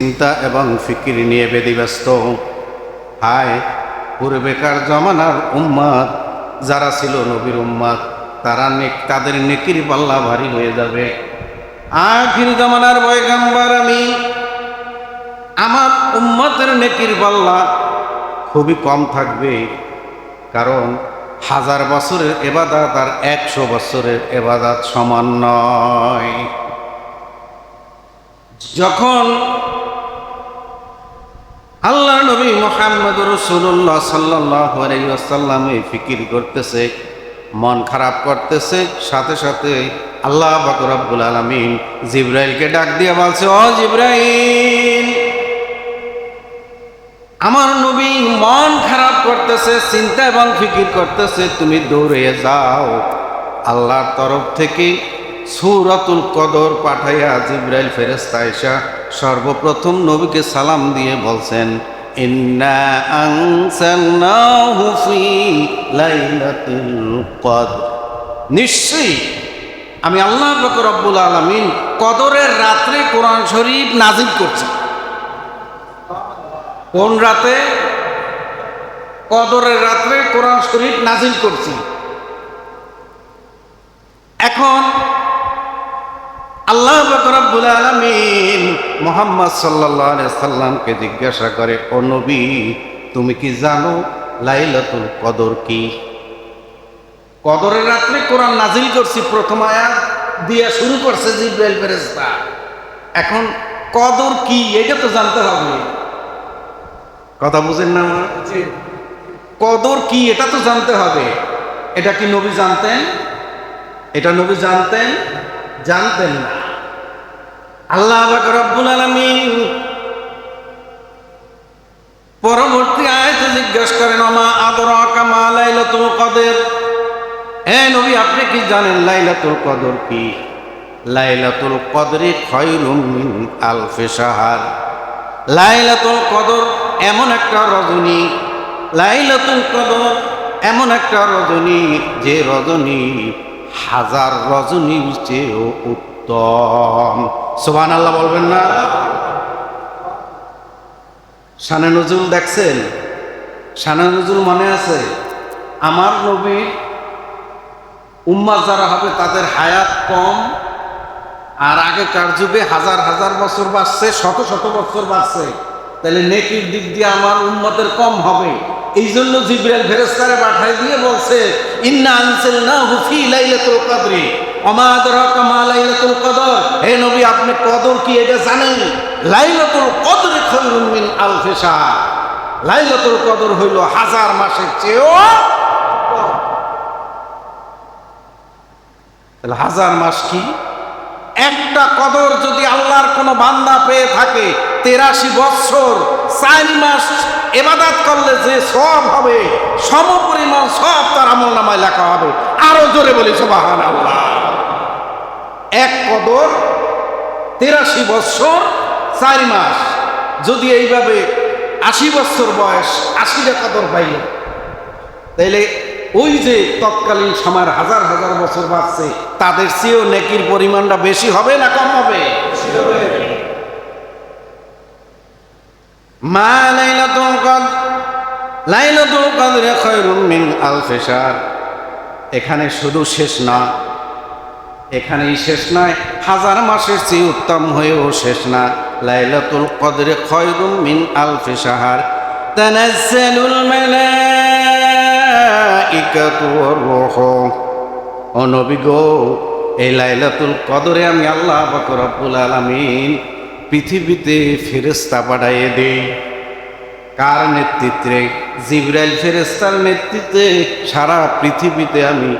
চিন্তা এবং ফিকির নিয়ে ব্যতিব্যস্ত। হায় পূর্বেকার জমানার উম্মত যারা ছিল নবীর উম্মত, তাদের নেকির পাল্লা ভারী হয়ে যাবে। আখির জমানার পয়গম্বর আমি, আমার উম্মতের নেকির পাল্লা খুবই কম থাকবে, কারণ 1000 বছরের ইবাদত আর 100 বছরের ইবাদত সমান নয়। যখন আল্লাহ নবী মুহাম্মদ রাসূলুল্লাহ সাল্লাল্লাহু আলাইহি ওয়াসাল্লাম এই ফিকির করতেছে, মন খারাপ করতেছে, সাথে সাথে আল্লাহ পাক রব্বুল আলামিন জিবরাইলকে ডাক দিয়ে বলছে, ও জিবরাইল, আমার নবী মন খারাপ করতেছে, চিন্তা এবং ফিকির করতেছে, তুমি দৌড়ে যাও। আল্লাহর তরফ থেকে সূরাতুল কদর পাঠাইয়া জিবরাইল ফেরেশতা আয়েশা সর্বপ্রথম নবীকে সালাম দিয়ে বলছেন, ইন্না আনসালনাহু ফি লাইলাতুল কদর, নিশ্চয়ই আমি আল্লাহ পাক রব্বুল আলামিন কদরের রাত্রে কোরআন শরীফ নাজিল করছি। কোন রাতে? কদরের রাত্রে কোরআন শরীফ নাজিল করছি। এখন আল্লাহ পাক রব্বুল আলামিন মুহাম্মদ সাল্লাল্লাহু আলাইহি সাল্লামকে জিজ্ঞাসা করে, ও নবী, তুমি কি জানো লাইলাতুল কদর কি? কদরের রাত্রে কোরআন নাজিল করছি, প্রথম আয়াত দিয়ে শুরু করছে জিবরাইল ফেরেশতা। এখন কদর কি এটা তো জানতে হবে। কথা বুঝেন না? কদর কি এটা তো জানতে হবে। এটা কি নবী জানতেন? এটা নবী জানতেন? জানতেন না। আল্লাহ পাক রব্বুল আলামিন পরবর্তী আয়াতে জিজ্ঞাসা করেন, ওমা আদরাকা মা লাইলাতুল কদর, হে নবী আপনি কি জানেন লাইলাতুল কদর কি? লাইলাতুল কদরি খায়রুম মিন আলফি শাহর। লাইলাতুল কদর এমন একটা রজনী, লাইলাতুল কদর এমন একটা রজনী যে রজনী 1000 রজনীর চেয়েও উত্তম। সুবহানাল্লাহ বলবেন না? শানে নজুল দেখছেন? শানে নজুল মনে আছে? আমার নবী উম্মাহ যারা হবে তাদের হায়াত কম, আর আগেকার যুগে 1000 বছর বাঁচছে, শত শত বছর বাঁচছে, তাহলে নেকির দিক দিয়ে আমার উম্মতের কম হবে। এই জন্য জিবরাইল ফেরেশতারে পাঠায় দিয়ে বলছে, ইন্না আনসালনাহু ফি লাইলাতুল কদরি ওমা আদরাকা মা লাইলাতুল কদর, হে নবী আপনি কদর কি এটা জানেন? লাইলাতুল কদরি খায়রুম মিন আলফি শাহর। লাইলাতুল কদর হইল 1000 মাসের চেয়েও কম। তাহলে 1000 মাস কি? একটা কদর যদি আল্লাহর কোনো বান্দা পেয়ে থাকে, 83 বছর 4 মাস ইবাদত করলে যে সওয়াব হবে, সমপরিমাণ সওয়াব তার আমলনামায় লেখা হবে। আরো জোরে বলি সুবহানাল্লাহ। এক কদর 83 বছর 4 মাস, যদি এইভাবে 80 বছর বয়স 80টা কদর পাইল, তাইলে ওই যে তৎকালীন সময়ের 1000 বছর বাঁচছে তাদের চেয়েও নেকির পরিমাণটা বেশি হবে না কম হবে? মা লাইলাতুল কদর, লাইলাতুল কদরি খায়রুম মিন আলফি শাহর। এখানে শুধু শেষ না, এখানেই শেষ নয়, 1000 মাসের চেয়ে উত্তম হয়েও শেষ না। লাইলাতুল কদরি খায়রুম মিন আলফি শাহর তানাজ্জালুল মালাইকাতু ওয়ার রূহু। ও নবী গো, এই লাইলাতুল কদরে আমি আল্লাহ পাক রব্বুল আলামিন পৃথিবীতে ফেরেশতা পাঠিয়ে দেই। কার নেতৃত্বে? জিবরাইল ফেরেশতার নেতৃত্বে সারা পৃথিবীতে আমি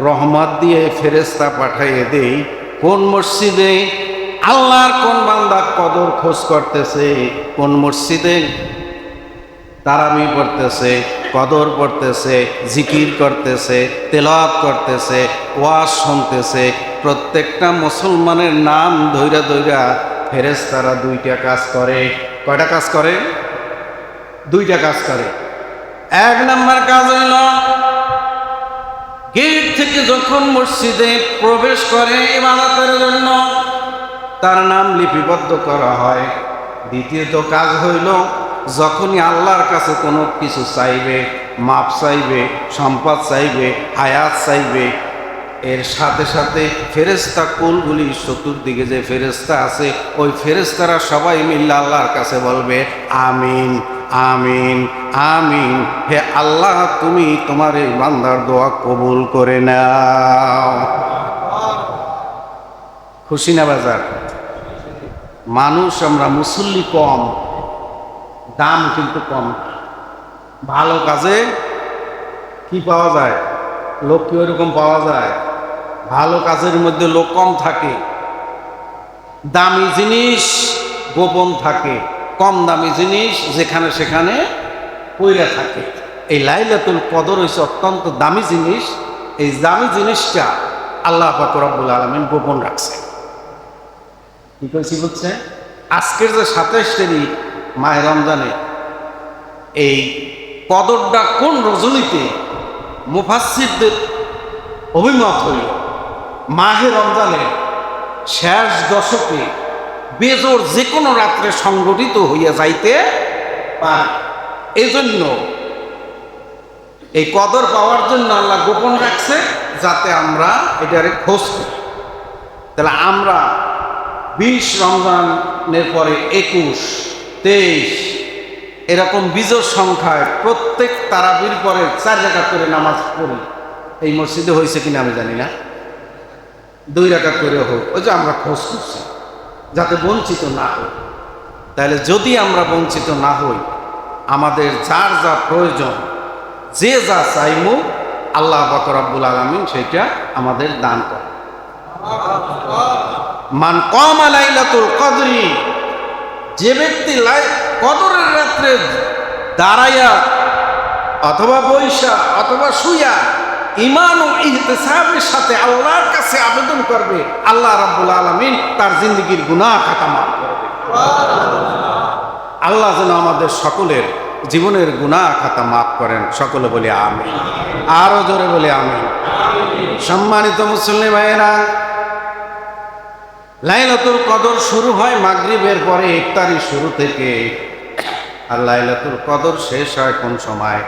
রহমত দিয়ে ফেরেশতা পাঠিয়ে দেই। কোন মসজিদে? আল্লাহর কোন বান্দা কদর খোঁজ করতেছে, কোন মসজিদে তারাবি পড়তেছে, কদর পড়তেছে, জিকির করতেছে, তেলাওয়াত করতেছে, ওয়াজ শুনতেছে, প্রত্যেকটা মুসলমানের নাম ধইরা ধইরা ফেরেশতারা 2টা কাজ করে। কয়টা কাজ করে? 2টা কাজ করে। 1 নম্বর কাজ হইল, গেট থেকে যখন মসজিদে প্রবেশ করে ইবাদতের জন্য, তার নাম লিপিবদ্ধ করা হয়। দ্বিতীয়ত কাজ হইল যখনই আল্লাহর কাছে কোনো কিছু চাইবে, মাপ চাইবে, সম্পদ চাইবে, হায়াত চাইবে, এর সাথে সাথে ফেরেশতা কুলগুলি চতুর্দিকে যে ফেরেশতা আছে ওই ফেরেশতারা সবাই মিলে আল্লাহর কাছে বলবে আমিন আমিন আমিন। হে আল্লাহ, তুমি তোমার এই বান্দার দোয়া কবুল করে নাও। খুশি না বাজার? মানুষ আমরা মুসল্লি কম, দাম কিন্তু কম। ভালো কাজে কি পাওয়া যায়? লোক কি ওইরকম পাওয়া যায়? ভালো কাজের মধ্যে লোক কম থাকে, দামি জিনিস গোপন থাকে, কম দামি জিনিস যেখানে সেখানে পইরা থাকে। এই লাইলাতুল কদর হচ্ছে অত্যন্ত দামি জিনিস। এই দামি জিনিসটা আল্লাহ পাক রব্বুল আলামিন গোপন রাখছে। কি কইছি বুঝছে? আজকের যে 27 তারিখ মাহে রমজানে, এই কদরটা কোন রজনীতে মুফাসসিরদের অভিমত হইল মাহে রমজানের শেষ দশকে বেজোর যে কোনো রাত্রে সংগঠিত হইয়া যাইতে পারে। এজন্য এই কদর পাওয়ার জন্য আল্লাহ গোপন রাখছে, যাতে আমরা এটারে খোঁজ করি। তাহলে আমরা 20 রমজানের পরে 21, 23 এরকম বিজোড় সংখ্যায় প্রত্যেক তারাবির পরে 4 রাকাত করে নামাজ পড়ি। এই মসজিদে হয়েছে কিনা আমি জানি না, 2 রাকাত করে হোক, ওই যে আমরা খোঁজ করছি যাতে বঞ্চিত না হই। তাহলে যদি আমরা বঞ্চিত না হই, আমাদের যার যা প্রয়োজন, যে যা চাইমু, আল্লাহ পাক রব্বুল আলামিন সেটা আমাদের দান করে। মান কামা লাইলাতুল কদরি, যে ব্যক্তি কদরের রাত্রে দাঁড়াইয়া অথবা বৈশা অথবা শুইয়া ঈমান ও ইহতিসাবের সাথে আল্লাহর কাছে আবেদন করবে, আল্লাহ রাব্বুল আলামিন তার জিন্দেগীর গুনাহ খাতা মাফ করবে। আল্লাহ যেন আমাদের সকলের জীবনের গুনাহ খাতা মাফ করেন। সকলে বলি আমিন, আরো জোরে বলি আমিন। সম্মানিত মুসলিম ভাইয়েরা, লাইলাতুল কদর শুরু হয় মাগরিবের পরে, ইফতারি শুরু থেকে। আর লাইলাতুল কদর শেষ হয় কোন সময়?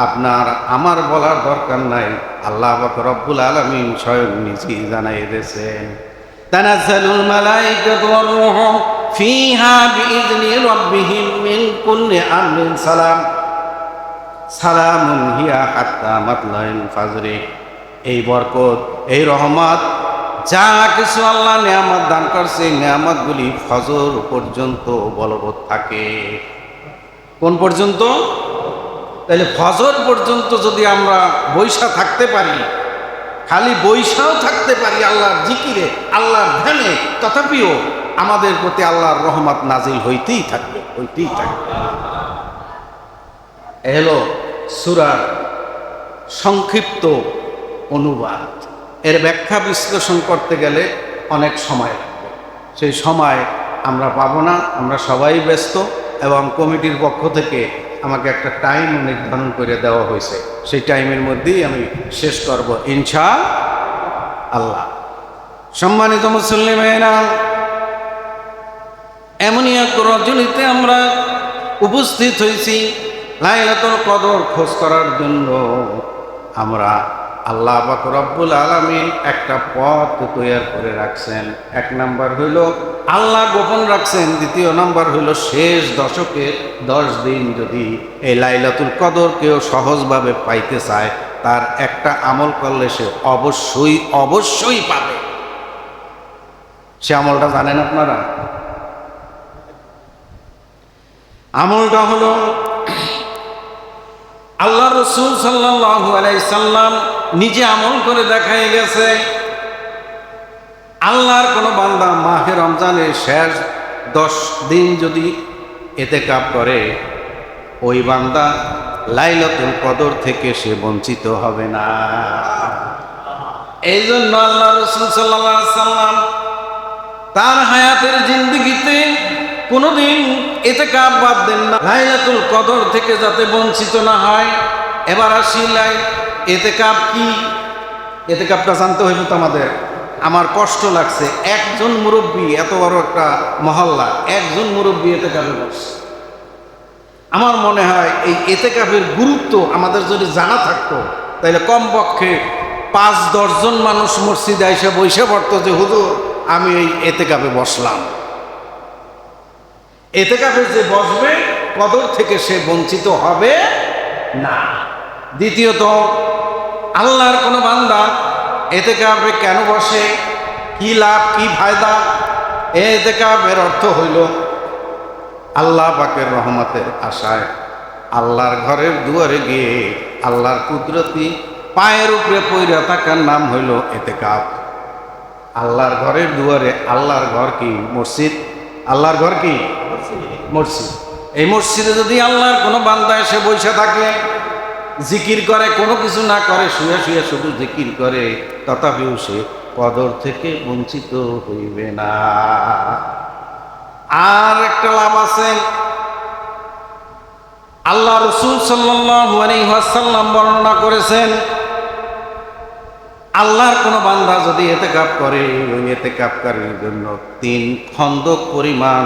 আপনার আমার বলার দরকার নাই, আল্লাহ পাক রব্বুল আলামিন স্বয়ং নিজেই জানাই দিয়েছেন। তানাজ্জালুল মালাইকাতু ওয়ার রূহু ফিহা বিইذনি রাব্বিহিম মিন কুল্লি আমরিন সালাম, সালামুন হিয়া হাত্তা মাতলাইল ফাজরি। এই বরকত, এই রহমত, যা কিছু আল্লাহ নেয়ামত দান করছে, নেয়ামতগুলি ফজর পর্যন্ত বলবৎ থাকে। কোন পর্যন্ত? তাহলে ফজর পর্যন্ত যদি আমরা বৈশা থাকতে পারি, খালি বৈশাও থাকতে পারি আল্লাহর জিকিরে, আল্লাহর ধ্যানে, তথাপিও আমাদের প্রতি আল্লাহর রহমত নাজিল হইতেই থাকবে, হইতেই থাকবে। এ হলো সূরার সংক্ষিপ্ত অনুবাদ। এর ব্যাখ্যা বিশ্লেষণ করতে গেলে অনেক সময় লাগবে, সেই সময় আমরা পাবো না, আমরা সবাই ব্যস্ত। এবং কমিটির পক্ষ থেকে আমাকে একটা টাইম নির্ধারণ করে দেওয়া হয়েছে, সেই টাইমের মধ্যেই আমি শেষ করব ইনশাআল্লাহ। সম্মানিত মুসলিমেরা, এমনই এক রজনীতে আমরা উপস্থিত হয়েছি লাইলাতুল কদর খোঁজ করার জন্য। আমরা আল্লাহ পাক রব্বুল আলামিন একটা পথ তৈরি করে রাখছেন। 1 নাম্বার হইল আল্লাহ গোপন রাখছেন, 2 নাম্বার হইল শেষ দশকে 10 দিন যদি এই লাইলাতুল কদর কেউ সহজভাবে পাইতে চায়, তার একটা আমল করলে সে অবশ্যই অবশ্যই পাবে। সে আমলটা জানেন আপনারা? আমলটা হলো আল্লাহ রাসূল সাল্লাল্লাহু আলাইহি সাল্লাম নিজে আমল করে দেখাই গেছে। আল্লাহর কোন বান্দা মাহে রমজানের শেষ 10 দিন যদি ইতিকাফ করে, ওই বান্দা লাইলাতুল কদর থেকে সে বঞ্চিত হবে না। এই জন্য আল্লাহ রাসূল সাল্লাল্লাহু আলাইহি সাল্লাম তার হায়াতের জিন্দেগিতে কোনোদিন ইতিকাফ বাদ দেন না, লাইলাতুল কদর থেকে যাতে বঞ্চিত না হয়। এবার আসি ইতিকাফ কি? ইতিকাফটা জানতে হইব তো আমাদের। আমার কষ্ট লাগছে, একজন মুরব্বী, এত বড় একটা মহল্লা, একজন মুরব্বী এতেকাফে বসছে। আমার মনে হয় এই এতেকাফের গুরুত্ব আমাদের যদি জানা থাকতো, তাহলে কমপক্ষে 5-10 জন মানুষ মসজিদে এসে বসে পড়তো যে হুজুর আমি এই এতেকাফে বসলাম। এতেকাফে যে বসবে কদর থেকে সে বঞ্চিত হবে না। দ্বিতীয়ত, আল্লাহর কোনো বান্দা এতেকাফে কেন বসে, কি লাভ কি ফায়দা? এতেকাফের অর্থ হইল আল্লাহ পাকের রহমতের আশায় আল্লাহর ঘরের দুয়ারে গিয়ে আল্লাহর কুদরতি পায়ের উপরে পইরা থাকার নাম হইল এতেকাফ। আল্লাহর ঘরের দুয়ারে, আল্লাহর ঘর কি? মসজিদ। আল্লাহর ঘর কি? মসজিদ। এই মসজিদে যদি আল্লাহর কোনো বান্দা এসে বসে থাকে, জিকির করে, কোনো কিছু না করে, শুয়ে শুয়ে শুধু জিকির করে, তথাপিও সে কদর থেকে বঞ্চিত হইবে না। আর একটা লাভ আছে, আল্লাহ রাসূল সাল্লাল্লাহু আলাইহি ওয়াসাল্লাম বর্ণনা করেছেন, আল্লাহর কোনো বান্দা যদি এতেকাফ করে, ওই এতেকাফকারীর জন্য 3 খন্দক পরিমাণ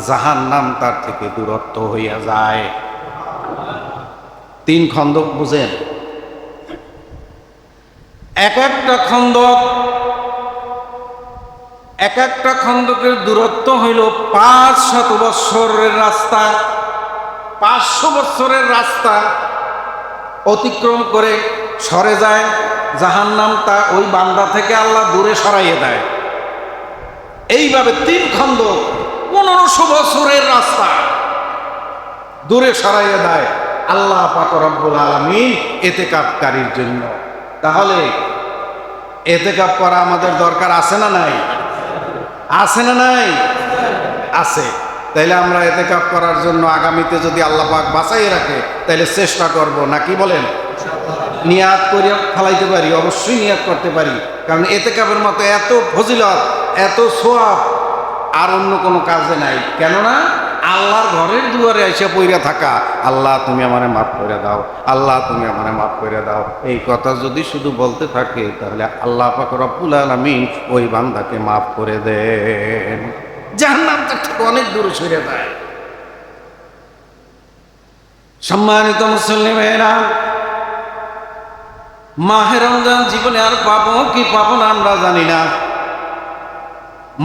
জাহান্নাম তার থেকে দূরত্ব হইয়া যায়। 3 খন্দক বুঝেন? এক একটা খন্দকের দূরত্ব হইল 500 বৎসরের রাস্তা। 500 বৎসরের রাস্তা অতিক্রম করে সরে যায় জাহান্নামটা, ওই বান্দা থেকে আল্লাহ দূরে সরাইয়ে দেয়। এইভাবে 3 খন্দক 1500 বছরের রাস্তা দূরে সরাইয়ে দেয় আল্লাহ পাক রব্বুল আলামিন এতেকাফকারীর জন্য। তাহলে এতেকাফ করা আমাদের দরকার আছে না নাই? আছে না নাই? আছে। তাইলে আমরা এতেকাফ করার জন্য আগামীতে যদি আল্লাহ পাক বাঁচাইয়ে রাখে, তাইলে চেষ্টা করব, নাকি বলেন? নিয়াত করে ফেলাইতে পারি, অবশ্যই নিয়াত করতে পারি, কারণ এতেকাফের মতো এত ফজিলত, এত সওয়াব আর অন্য কোনো কাজে নাই। কেননা আল্লাহর ঘরের দুয়ারে এসে পইরা থাকা, আল্লাহ তুমি আমারে মাফ করে দাও, আল্লাহ তুমি আমারে মাফ করে দাও, এই কথা যদি শুধু বলতে থাকে, তাহলে আল্লাহ পাক রব্বুল আলামিন ওই বান্দাকে মাফ করে দেন, জাহান্নাম থেকে অনেক দূরে সরে যায়। সম্মানিত মুসলিমেরা, মাহে রমজান জীবনে আর পাবো কি পাবো না আমরা জানি না।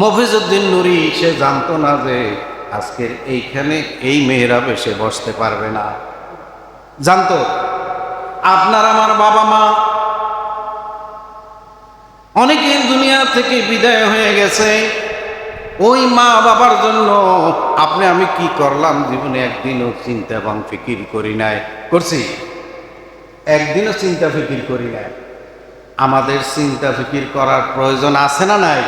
মফিজউদ্দিন নুরি সে জানতো না যে আজকের এইখানে এই মেহরাবে সে বসতে পারবে না। জানতো? আপনার আমার বাবা মা অনেকের দুনিয়া থেকে বিদায় হয়ে গেছে। ওই মা বাবার জন্য আপনি আমি কি করলাম জীবনে একদিনও চিন্তা এবং ফিকির করি নাই? করছি? একদিনও চিন্তা ফিকির করি নাই। আমাদের চিন্তা ফিকির করার প্রয়োজন আছে না নাই?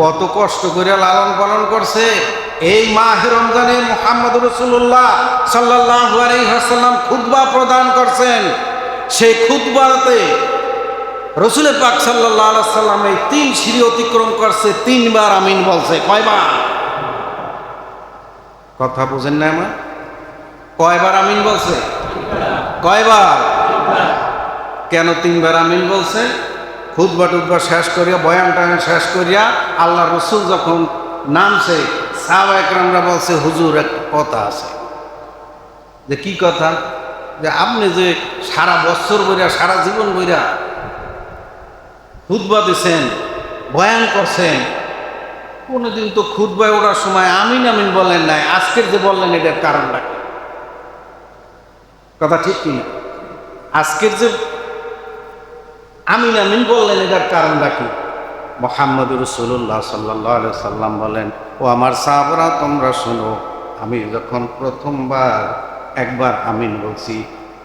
কত কষ্ট করে লালন পালন করছে। এই মাহে রমজানে মুহাম্মদ রাসূলুল্লাহ সাল্লাল্লাহু আলাইহি ওয়াসাল্লাম খুতবা প্রদান করছেন। সেই খুতবাতে রাসূল পাক সাল্লাল্লাহু আলাইহি ওয়াসাল্লাম এই 3 সিঁড়ি অতিক্রম করছে, 3 বার আমিন বলছে। কয়বার? কথা বুঝেন না আমার? কয়বার আমিন বলছে? কয়বার? কেন 3 বার আমিন বলছে? খুতবা টুতবা শেষ করিয়া, বয়ান টায়ান শেষ করিয়া আল্লাহ রসুল যখন নামছে, সাহাবা একরামরা বলছে, হুজুর একটা কথা আছে। যে কি কথা? যে আপনি যে সারা বছর বইরা, সারা জীবন বইরা খুতবা দিছেন, বয়ান করছেন, কোনোদিন তো খুতবায় ওঠার সময় আমিন আমিন বলেন নাই, আজকের যে বললেন এটার কারণটা কি? কথা ঠিক কিনা? আজকের যে আমিন আমিন বললেন এটার কারণটা কি? মুহাম্মদ রাসূলুল্লাহ সাল্লাল্লাহু আলাইহি সাল্লাম বলেন, ও আমার সাহাবারা তোমরা শোনো, আমি যখন প্রথমবার একবার আমিন বলছি,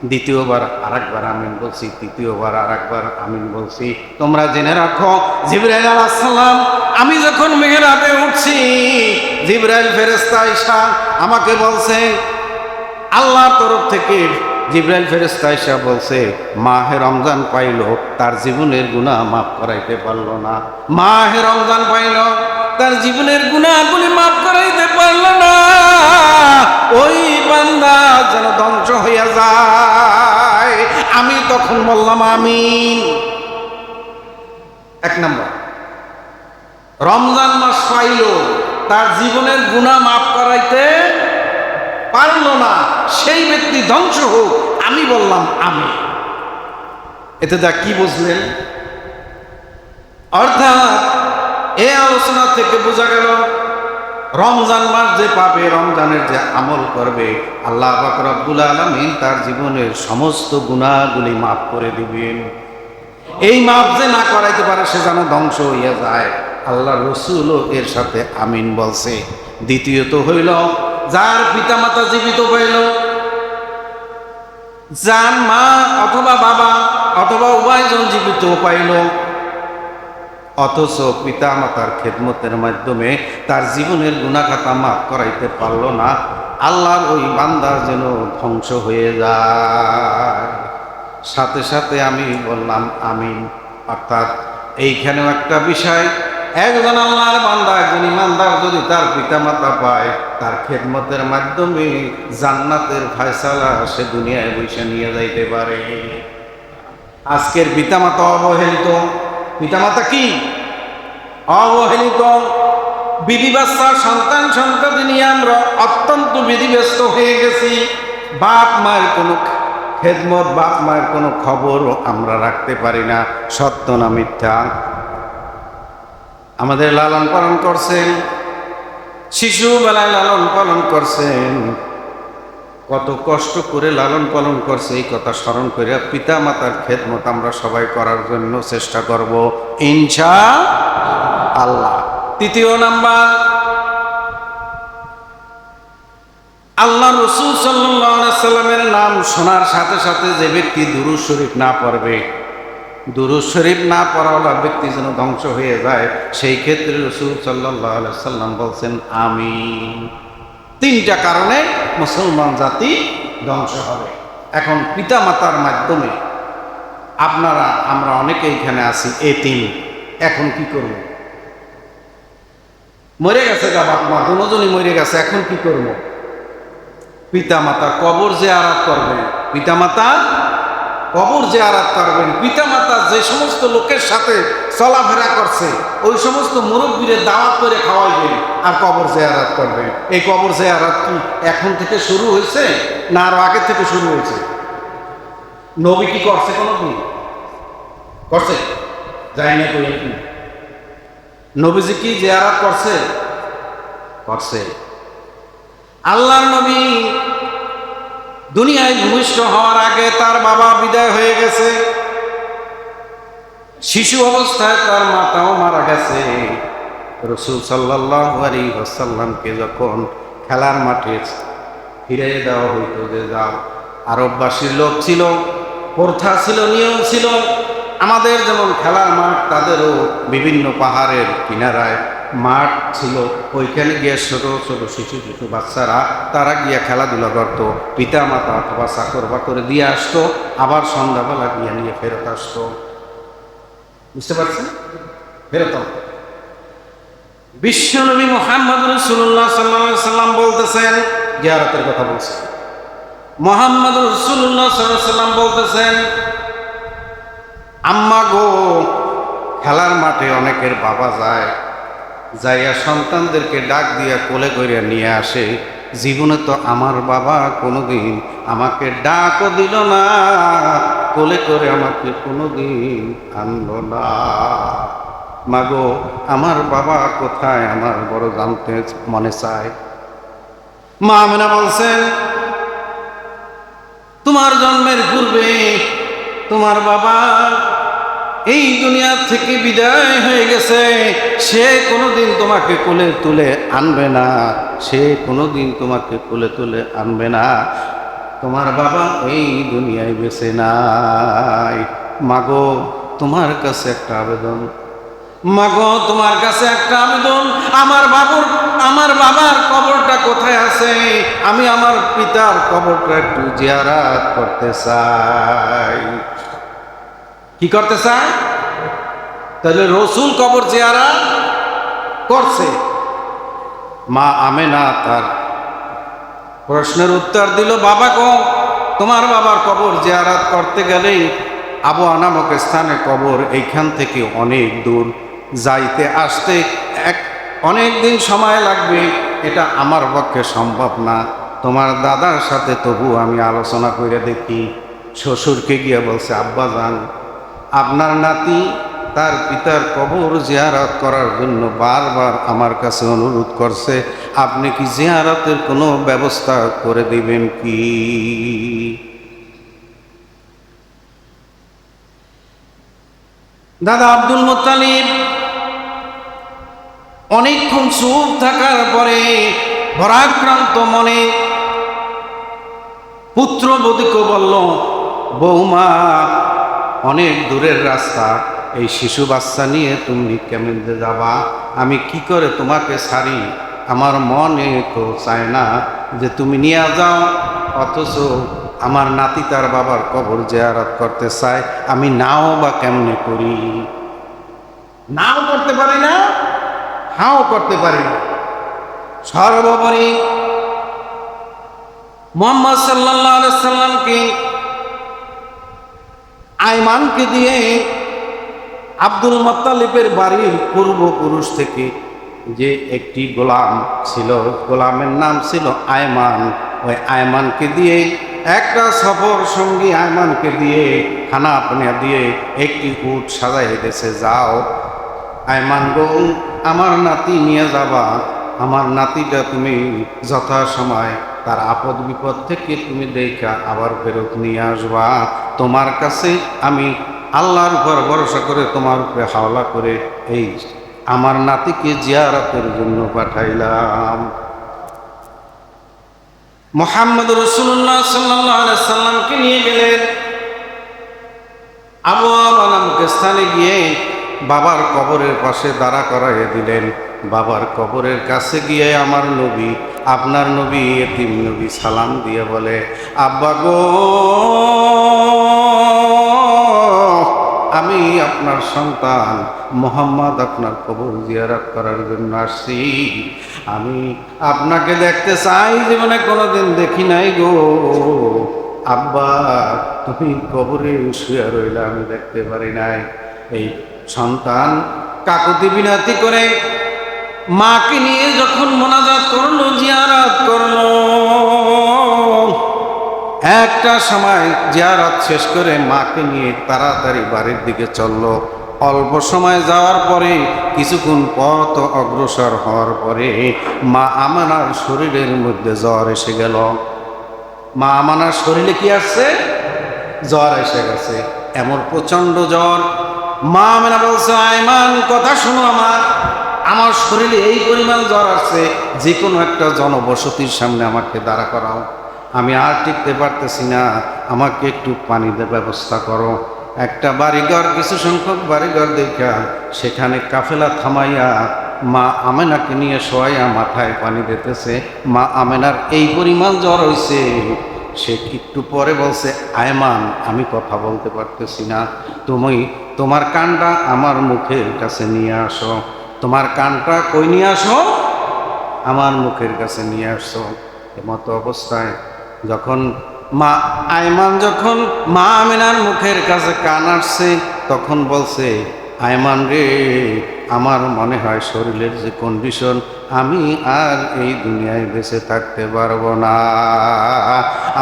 দ্বিতীয়বার আরেকবার আমিন বলছি, তৃতীয়বার আরেকবার আমিন বলছি, তোমরা জেনে রাখো জিবরাইল আলাইহিস সালাম আমি যখন মিহরাবে উঠছি, জিবরাইল ফেরেশতা আয়েশা আমাকে বলছে, আল্লাহর তরফ থেকে জিবরাইল ফেরেশতা আয়েশা বলছে, মাহে রমজান পাইল, তার জীবনের গুনাহ মাফ করাইতে পারল না। মাহে রমজান পাইল, তার জীবনের গুনাহগুলি মাফ করাইতে পারল না। ওই বান্দা যেন ধ্বংস হইয়া যায়। আমি তখন বললাম আমিন। 1 নম্বর। রমজান মাস পাইল, তার জীবনের গুনাহ মাফ করাইতে পারল না, সেই ব্যক্তি ধ্বংস হোক। আমি বললাম আমি। এতে যা কি বুঝলেন? অর্থাৎ এই আলোচনা থেকে বোঝা গেল রমজান মাস যে পাবে, রমজানের যে আমল করবে, আল্লাহ পাক রব্বুল আলামিন তার জীবনের সমস্ত গুনাহগুলি মাফ করে দিবেন। এই মাফ যে না করাইতে পারে সে যেন ধ্বংস হইয়া যায়, আল্লাহ রসুলও এর সাথে আমিন বলছে। দ্বিতীয়ত হইল, যার পিতামাতা জীবিত পাইল, যার মা অথবা বাবা অথবা উভয়জন জীবিত পাইল, অথচ পিতা মাতার খেদমতের মাধ্যমে তার জীবনের গুনাহ খাতা মাফ করাইতে পারল না, আল্লাহর ওই বান্দা যেন ধ্বংস হয়ে যায়। সাথে সাথে আমি বললাম আমিন। অর্থাৎ এইখানেও একটা বিষয়, একজন আল্লাহর বান্দা, একজন ইমানদার যদি তার পিতা মাতা পায়, তার খেদমতের মাধ্যমে জান্নাতের ফয়সালা সে দুনিয়ায় বসে নিয়ে যাইতে পারে। আজকের পিতামাতা অবহেলিত। পিতামাতা কি অবহেলিত? বিবি বাচ্চা সন্তান সন্ততি নিয়ে আমরা অত্যন্ত বিধিব্যস্ত হয়ে গেছি। বাপ মায়ের কোনো খেদমত, বাপ মায়ের কোনো খবর আমরা রাখতে পারি না। সত্য না মিথ্যা? আমাদের লালন পালন করছেন, শিশুবেলায় লালন পালন করছেন, কত কষ্ট করে লালন পালন করছে, এই কথা স্মরণ করে পিতা মাতার খেদমত আমরা সবাই করার জন্য চেষ্টা করব ইনশাআল্লাহ। তৃতীয় নাম্বার, আল্লাহ রসুল সাল্লাল্লাহু আলাইহি সাল্লামের নাম শোনার সাথে সাথে যে ব্যক্তি দুরূদ শরীফ না পড়বে, দুরূদ শরীফ না পড়াওয়ালা ব্যক্তি যেন ধ্বংস হয়ে যায়, সেই ক্ষেত্রে রসুল সাল্লাল্লাহু আলাইহি সাল্লাম বলছেন আমিন। তিনটা কারণে মুসলমান জাতি ধ্বংস হবে। এখন পিতা মাতার মাধ্যমে আমরা অনেকে এখানে আছি এতিম। এখন কি করব? মরে গেছে গা বাপ মা, দুজনই মরে গেছে, এখন কি করব? পিতা মাতার কবর জিয়ারত করবেন, পিতা মাতার কবর জিয়ারত করবেন। পিতা মাতা যে সমস্ত লোকের সাথে চলাফেরা করছে, ওই সমস্ত মুরব্বীদের দাওয়াত করে খাওয়াইবেন আর কবর জিয়ারত করবেন। এই কবর জিয়ারত কি এখন থেকে শুরু হয়েছে না আরো আগে থেকে শুরু হয়েছে? নবী কি করছে? কোনদিন করছে? যাই না কই কি নবীজি কি জিয়ারত করছে? করছে। আল্লাহর নবী দুনিয়ায় ভূমিষ্ঠ হওয়ার আগে তার বাবা বিদায় হয়ে গেছে, শিশু অবস্থায় তার মাতাও মারা গেছে। রাসূল সাল্লাল্লাহু আলাইহি ওয়াসাল্লামকে যখন খেলার মাঠে ফিরিয়ে দেওয়া হইতো, যে যাও, আরববাসীর লোক ছিল, প্রথা ছিল, নিয়ম ছিল, আমাদের যেমন খেলার মাঠ, তাদেরও বিভিন্ন পাহাড়ের কিনারায় মাঠ ছিল, ওইখানে গিয়ে ছোট ছোট শিশু বাচ্চারা তারা গিয়ে খেলাধুলা করত। পিতা মাতা অথবা চাকর বাকরে দিয়ে আসতো, আবার সন্ধ্যাবেলা গিয়ে নিয়ে ফেরত আসতো। বুঝতে পারছেন? ফেরত বিশ্বনবী মুহাম্মদ রাসূলুল্লাহ সাল্লাল্লাহু আলাইহি সাল্লাম বলতেছেন, জিয়ারতের কথা বলছেন, মুহাম্মদ রাসূলুল্লাহ সাল্লাল্লাহু আলাইহি সাল্লাম বলতেছেন, আম্মা গো, খেলার মাঠে অনেকের বাবা যায়, যাইয়া সন্তানদেরকে ডাক দিয়া কোলে করে নিয়ে আসে। জীবনে তো আমার বাবা কোনোদিন আমাকে ডাকও দিল না, কোলে করে আমাকে কোনোদিন আনলো না। মাগো, আমার বাবা কোথায়? আমার বড় জানতে মনে চায়। মা আমেনা বলছেন, তোমার জন্মের পূর্বে তোমার বাবা এই দুনিয়া থেকে বিদায় হয়ে গেছে, সে কোনোদিন তোমাকে কোলে তুলে আনবে না, সে কোনোদিন তোমাকে কোলে তুলে আনবে না। তোমার বাবা এই দুনিয়ায় বেঁচে নাই। মাগো, তোমার কাছে একটা আবেদন, মাগো, তোমার কাছে একটা আবেদন, আমার বাবার কবরটা কোথায় আছে? আমি আমার পিতার কবরটা একটু জিয়ারত করতে চাই। কি করতে চায়? তাহলে রসুল কবর জিয়ারত করছে। মা আমেনা তার প্রশ্নের উত্তর দিল, বাবা গো, তোমার বাবার কবর জিয়ারত করতে গেলেই আবু নামক স্থানে কবর, এইখান থেকে অনেক দূর, যাইতে আসতে অনেক দিন সময় লাগবে, এটা আমার পক্ষে সম্ভব না। তোমার দাদার সাথে তবু আমি আলোচনা করে দেখি। শ্বশুরকে গিয়ে বলছে, আব্বাজান, আপনার নাতি তার পিতার কবর জিয়ারত করার জন্য বারবার আমার কাছে অনুরোধ করছে, আপনি কি জিয়ারতের কোনো ব্যবস্থা করে দিবেন কি? দাদা আব্দুল মুত্তালিব অনেকক্ষণ চুপ থাকার পরে ভরাক্রান্ত মনে পুত্রবধূকে বলল, বৌমা, অনেক দূরের রাস্তা, এই শিশু বাচ্চা নিয়ে তুমি কেমনে যাবা? আমি কি করে তোমাকে ছাড়ি? আমার মনে তো চায় না যে তুমি নিয়ে যাও, অথচ আমার নাতি তার বাবার কবর জিয়ারত করতে চায়, আমি নাও বা কেমনে করি? নাও করতে পারি না, হাও করতে পারি না। সর্বোপরি মুহাম্মদ সাল্লাল্লাহু আলাইহি সাল্লামকে আয়মানকে দিয়ে আব্দুল মুত্তালিবের বাড়ির পূর্বপুরুষ থেকে যে একটি গোলাম ছিল, গোলামের নাম ছিল আয়মান, ওই আয়মানকে দিয়ে একটা সফর সঙ্গী আয়মানকে দিয়ে খানা পানিয়া দিয়ে একটি উট সাজাই দিয়েছে, যাও আয়মান গো, আমার নাতি নিয়ে যাবা, আমার নাতিটা তুমি যথাসময় তার আপদ বিপদ থেকে তুমি দেখা আবার ফেরত নিয়ে আসবা। তোমার কাছে আমি আল্লাহর উপর ভরসা করে তোমার উপরে হাওলা করে এই আমার নাতিকে জিয়ারতের জন্য পাঠাইলাম। মুহাম্মদ রাসূলুল্লাহ সাল্লাল্লাহু আলাইহি সাল্লামকে নিয়ে গেলেন। আবু আওয়ামা নামক স্থানে গিয়ে বাবার কবরের পাশে দাঁড়া করাইয়া দিলেন। বাবার কবরের কাছে গিয়ে আমার নবী, আপনার নবী, এতিম নবী সালাম দিয়ে বলে, আব্বা গো, আমি আপনার সন্তান মুহাম্মদ আপনার কবর জিয়ারত করার জন্য আসছি। আমি আপনাকে দেখতে চাই, জীবনে কোনোদিন দেখি নাই গো। আব্বা, তুমি কবরে শুয়ে রইলা, আমি দেখতে পারি নাই। এই সন্তান কাকুতি বিনতি করে মাকে নিয়ে যখন মোনাজাত করলো, জিয়ারত করলো, একটা সময় জিয়ারত শেষ করে মাকে নিয়ে তাড়াতাড়ি বাড়ির দিকে চললো। অল্প সময় যাওয়ার পরে, কিছুক্ষণ পথ অগ্রসর হওয়ার পরে মা আমানার শরীরের মধ্যে জ্বর এসে গেল। মা আমানার শরীরে কি আসছে? জ্বর এসে গেছে, এমন প্রচন্ড জ্বর। মা আমেনা বলছে, আয়মান, কথা শোনো, আমার শরীরে এই পরিমাণ জ্বর আসছে, যে কোনো একটা জনবসতির সামনে আমাকে দাঁড়া করাও, আমি আর টিকতে পারতেছি না, আমাকে একটু পানির ব্যবস্থা করো। একটা বাড়িঘর, কিছু সংখ্যক বাড়িঘর দেখা সেখানে কাফেলা থামাইয়া মা আমেনাকে নিয়ে শোয়াইয়া মাথায় পানি দিতেছে। মা আমেনার এই পরিমাণ জ্বর হয়েছে, সে একটু পরে বলছে, আয়মান, আমি কথা বলতে পারতেছি না, তুমি তোমার কানটা আমার মুখের কাছে নিয়ে আসো। তোমার কানটা কই নিয়ে আসো? আমার মুখের কাছে নিয়ে আসো। এমতো অবস্থায় যখন মা আয়মান যখন মা আমিনার মুখের কাছে কান আসছে, তখন বলছে, আয়মান রে, আমার মনে হয় শরীরের যে কন্ডিশন, আমি আর এই দুনিয়ায় বেঁচে থাকতে পারবো না,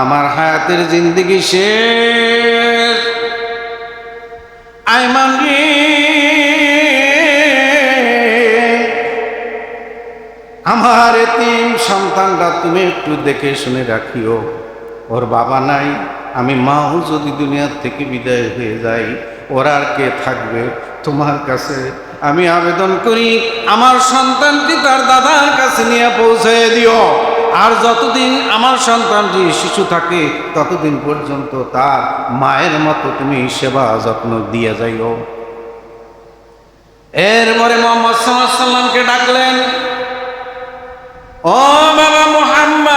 আমার হায়াতের জিন্দেগি শেষ। আয়মান রে, আমার এতিম সন্তানটা তুমি একটু দেখে শুনে রাখিও, ওর বাবা নাই, আমি মাও যদি দুনিয়ার থেকে বিদায় হয়ে যাই, ওর আর কে থাকবে? তোমার কাছে আমি আবেদন করি, আমার সন্তানটি তার দাদার কাছে নিয়ে পৌঁছে দিও, আর যতদিন আমার সন্তানটি শিশু থাকে ততদিন পর্যন্ত তার মায়ের মতো তুমি সেবা যত্ন দিয়ে যাইও। এরপরে মুহাম্মদ সাল্লাল্লাহু আলাইহি সাল্লামকে ডাকলেন, ও বাবা মুহাম্মদ,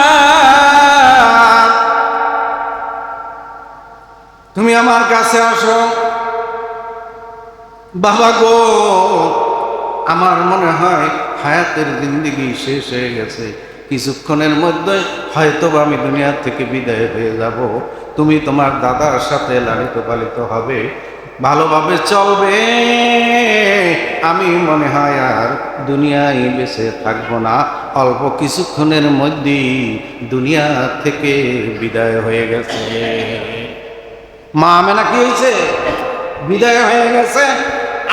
তুমি আমার কাছে আসো। বাবা গো, আমার মনে হয় হায়াতের জিন্দেগি শেষ হয়ে গেছে, কিছুক্ষণের মধ্যে হয়তো আমি দুনিয়া থেকে বিদায় হয়ে যাব, তুমি তোমার দাদার সাথে লালিত পালিত হবে, ভালোভাবে চলবে, আমি মনে হয় আর দুনিয়ায় বেঁচে থাকবো না। অল্প কিছুক্ষণের মধ্যেই দুনিয়া থেকে বিদায় হয়ে গেছে। মা আমেনা কি হয়েছে? বিদায় হয়ে গেছে।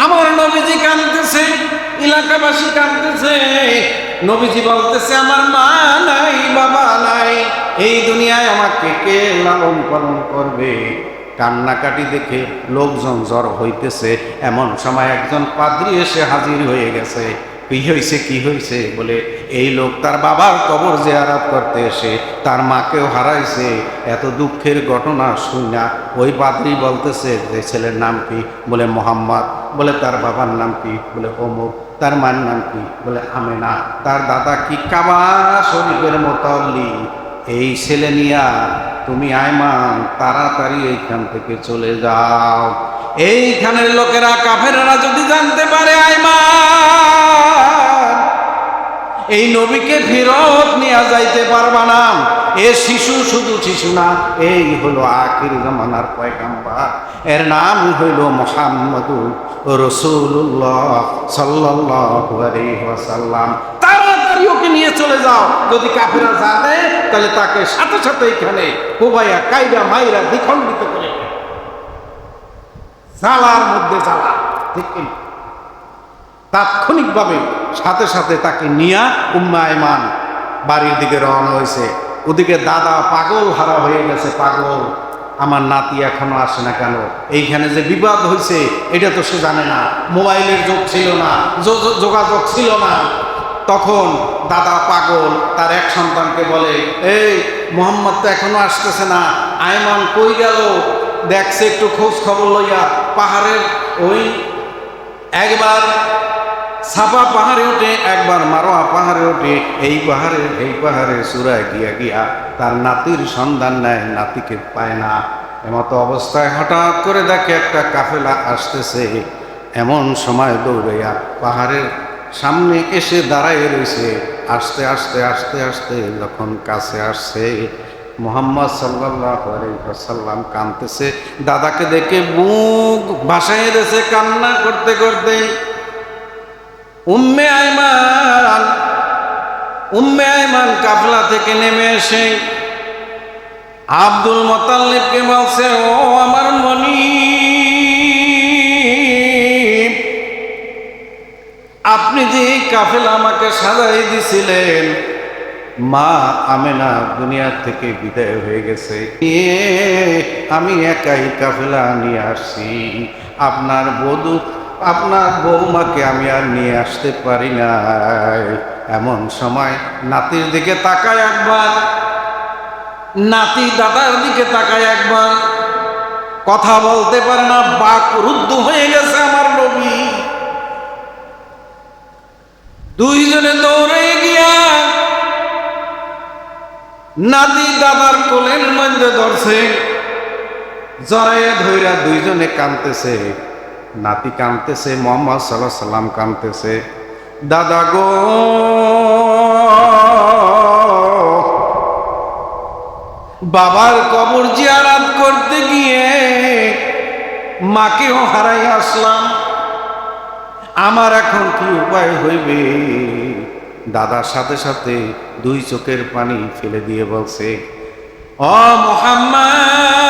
আমার নবীজি কাঁদতেছে, এলাকাবাসী কাঁদতেছে। নবীজি বলতেছে আমার মা নাই, বাবা নাই, এই দুনিয়ায় আমাকে কে লালন পালন করবে? কান্নাকাটি দেখে লোকজন জড়ো হইতেছে। এমন সময় একজন পাদ্রী এসে হাজির হয়ে গেছে। কি হয়েছে, কি হয়েছে? বলে এই লোক তার বাবার কবর জিয়ারত করতে এসে তার মাকেও হারাইছে। এত দুঃখের ঘটনা শুনা ওই পাদ্রী বলতেছে যে ছেলের নাম কি? বলে মোহাম্মদ। বলে তার বাবার নাম কি? বলে অমুক। তার মায়ের নাম কি? বলে আমেনা। তার দাদা কি? কাবা শরীফের মুতাল্লি। এই ছেলে নিয়া তুমি আয়মান তাড়াতাড়ি এইখান থেকে চলে যাও। এইখানের লোকেরা কাফেররা যদি জানতে পারে আয়মান এই নবীকে ফেরত নিয়ে যাইতে পারবা না। এ শিশু শুধু শিশু না, এই হলো আখির জামানার পয়গাম্বর। এর নাম হইল মুহাম্মদুর রাসূলুল্লাহ সাল্লাল্লাহু আলাইহি ওয়াসাল্লাম। তাড়াতাড়ি ওকে নিয়ে চলে যাও। যদি কাফেররা জানে তাহলে তাকে সাথে সাথে এখানে কোবাইয়া কাইরা মাইরা দ্বিখণ্ডিত করে জ্বালার মধ্যে জ্বালা। ঠিক কিনা? তাৎক্ষণিকভাবে সাথে সাথে তাকে নিয়ে উম্মে আয়মান বাড়ির দিকে রওনা হয়েছে। ওদিকে দাদা পাগল হারা হয়ে গেছে। পাগল, আমার নাতি এখনো আসে না কেন? এইখানে যে বিবাদ হয়েছে এটা তো সে জানে না। মোবাইলের যোগ ছিল না, যোগাযোগ ছিল না। তখন দাদা পাগল তার এক সন্তানকে বলে, এই মোহাম্মদ তো এখনো আসতেছে না, আয়মান কই গেল? দেখছে একটু খোঁজ খবর লইয়া। পাহাড়ের ওই একবার সাফা পাহাড়ে ওঠে, একবার মারোয়া পাহাড়ে ওঠে। এই পাহাড়ে চূড়ায় গিয়া গিয়া তার নাতির সন্ধান নেয়, নাতিকে পায় না। এমতো অবস্থায় হঠাৎ করে দেখে একটা কাফেলা আসতেছে। এমন সময় দৌড়াইয়া পাহাড়ের সামনে এসে দাঁড়ায় রয়েছে। আস্তে আস্তে আস্তে আস্তে যখন কাছে আসছে, মুহাম্মদ সাল্লাল্লাহু আলাইহি ওয়াসাল্লাম কাঁদতেছে। দাদাকে দেখে বুক ভাসাইয়া দিয়েছে কান্না করতে করতে। উম্মে আয়মান কাফলা থেকে নেমে এসে আব্দুল মুত্তালিবকে বলছে, ও আমার মনি, আপনি যে কাফেলা আমাকে সাজাই দিছিলেন, মা আমেনা দুনিয়া থেকে বিদায় হয়ে গেছে, আমি একাই কাফেলা নিয়ে আসছি। আপনার বৌমাকে আমি আর নিয়ে আসতে পারি না। এমন সময় নাতির দিকে তাকায় একবার, নাতি দাদার দিকে তাকায় একবার, কথা বলতে পারে না, বাক রুদ্ধ হয়ে গেছে আমার নবী। দুইজনে দৌড়ে গিয়া নাতি দাদার কোলের মধ্যে ধরছে, জড়াইয়া ধইরা দুইজনে কাঁদতেছে। নাতি কাঁদতেছে, মুহাম্মদ সাল্লাল্লাহু আলাইহি সাল্লাম কাঁদতেছে। দাদা গো, বাবার কবর জিয়ারত করতে গিয়ে মাকেও হারাই আসলাম, আমার এখন কি উপায় হইবে? দাদার সাথে সাথে দুই চোখের পানি ফেলে দিয়ে বলছে, ও মুহাম্মদ,